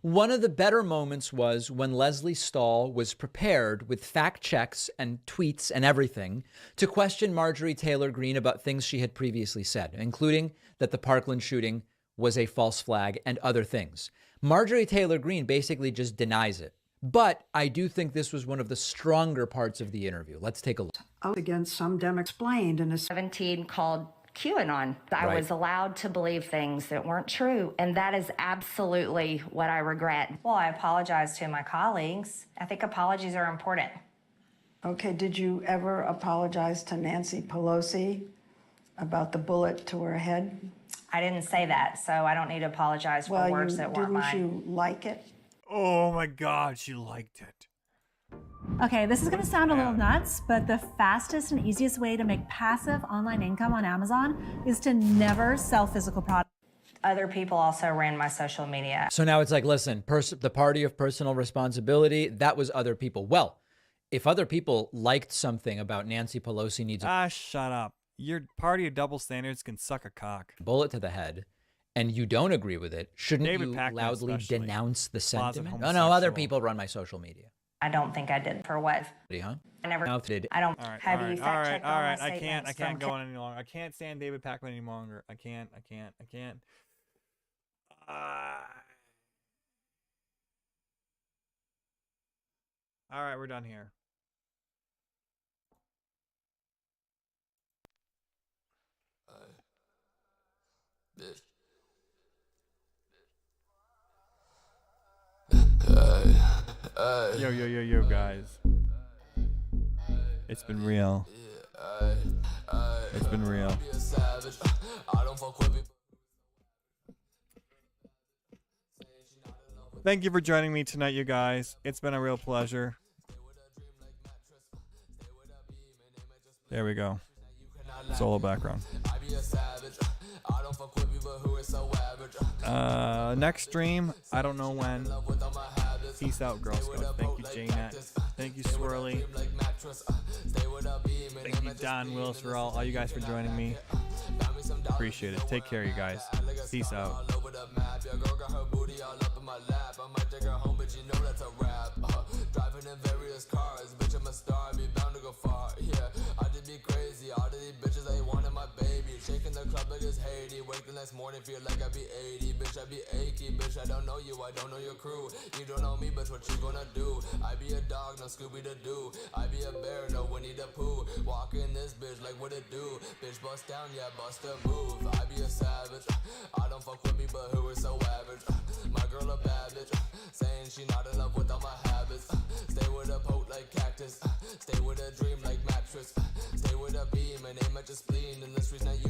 One of the better moments was when Leslie Stahl was prepared with fact checks and tweets and everything to question Marjorie Taylor Greene about things she had previously said, including that the Parkland shooting was a false flag and other things. Marjorie Taylor Greene basically just denies it. But I do think this was one of the stronger parts of the interview. Let's take a look. Against some Democrats explained in a 17 called QAnon. I Right. was allowed to believe things that weren't true, and that is absolutely what I regret. Well, I apologize to my colleagues. I think apologies are important. Okay, did you ever apologize to Nancy Pelosi about the bullet to her head? I didn't say that, so I don't need to apologize for words that weren't mine. Didn't you like it? Oh my God, she liked it. Okay, this is going to sound a little nuts, but the fastest and easiest way to make passive online income on Amazon is to never sell physical products. Other people also ran my social media. So now it's like, listen, the party of personal responsibility, that was other people. Well, if other people liked something about Nancy Pelosi needs a shut up. Your party of double standards can suck a cock. bullet to the head, and you don't agree with it, shouldn't David you Pakman loudly especially. denounce the Closet sentiment? No, homosexual. other people run my social media. I don't think I did. For what? Huh? I never. Now did. I don't. All right, Have all you right, fact all right, checked all all right. my I can't statements go from on any longer. I can't stand David Pakman any longer. I can't. All right, we're done here. Yo, guys. It's been real. It's been real. Thank you for joining me tonight, you guys. It's been a real pleasure. There we go. Solo background. Next stream, I don't know when. Peace out, Girl Scout. Thank you, Janet. Thank you, Swirly. Thank you, Don Willis, for all you guys for joining me. Appreciate it. Take care, you guys. Peace out. Driving in various cars, bitch, I'm a star, be bound to go far. Yeah, I did be crazy. All of these bitches, they wanted my baby. Shaking the club like it's Haiti. Wake the next morning, feel like I be 80. Bitch, I be achy. Bitch, I don't know you, I don't know your crew. You don't know me, bitch, what you gonna do? I be a dog, no Scooby to do. I be a bear, no Winnie the Pooh. Walk in this bitch like what it do? Bitch, bust down, yeah, bust a move. I be a savage. I don't fuck with me, but who is so average? My girl a bad bitch. Saying she not in love with all my habits. Stay with a poke like cactus. Stay with a dream like mattress. Stay with a beam and aim at your spleen. In the streets now you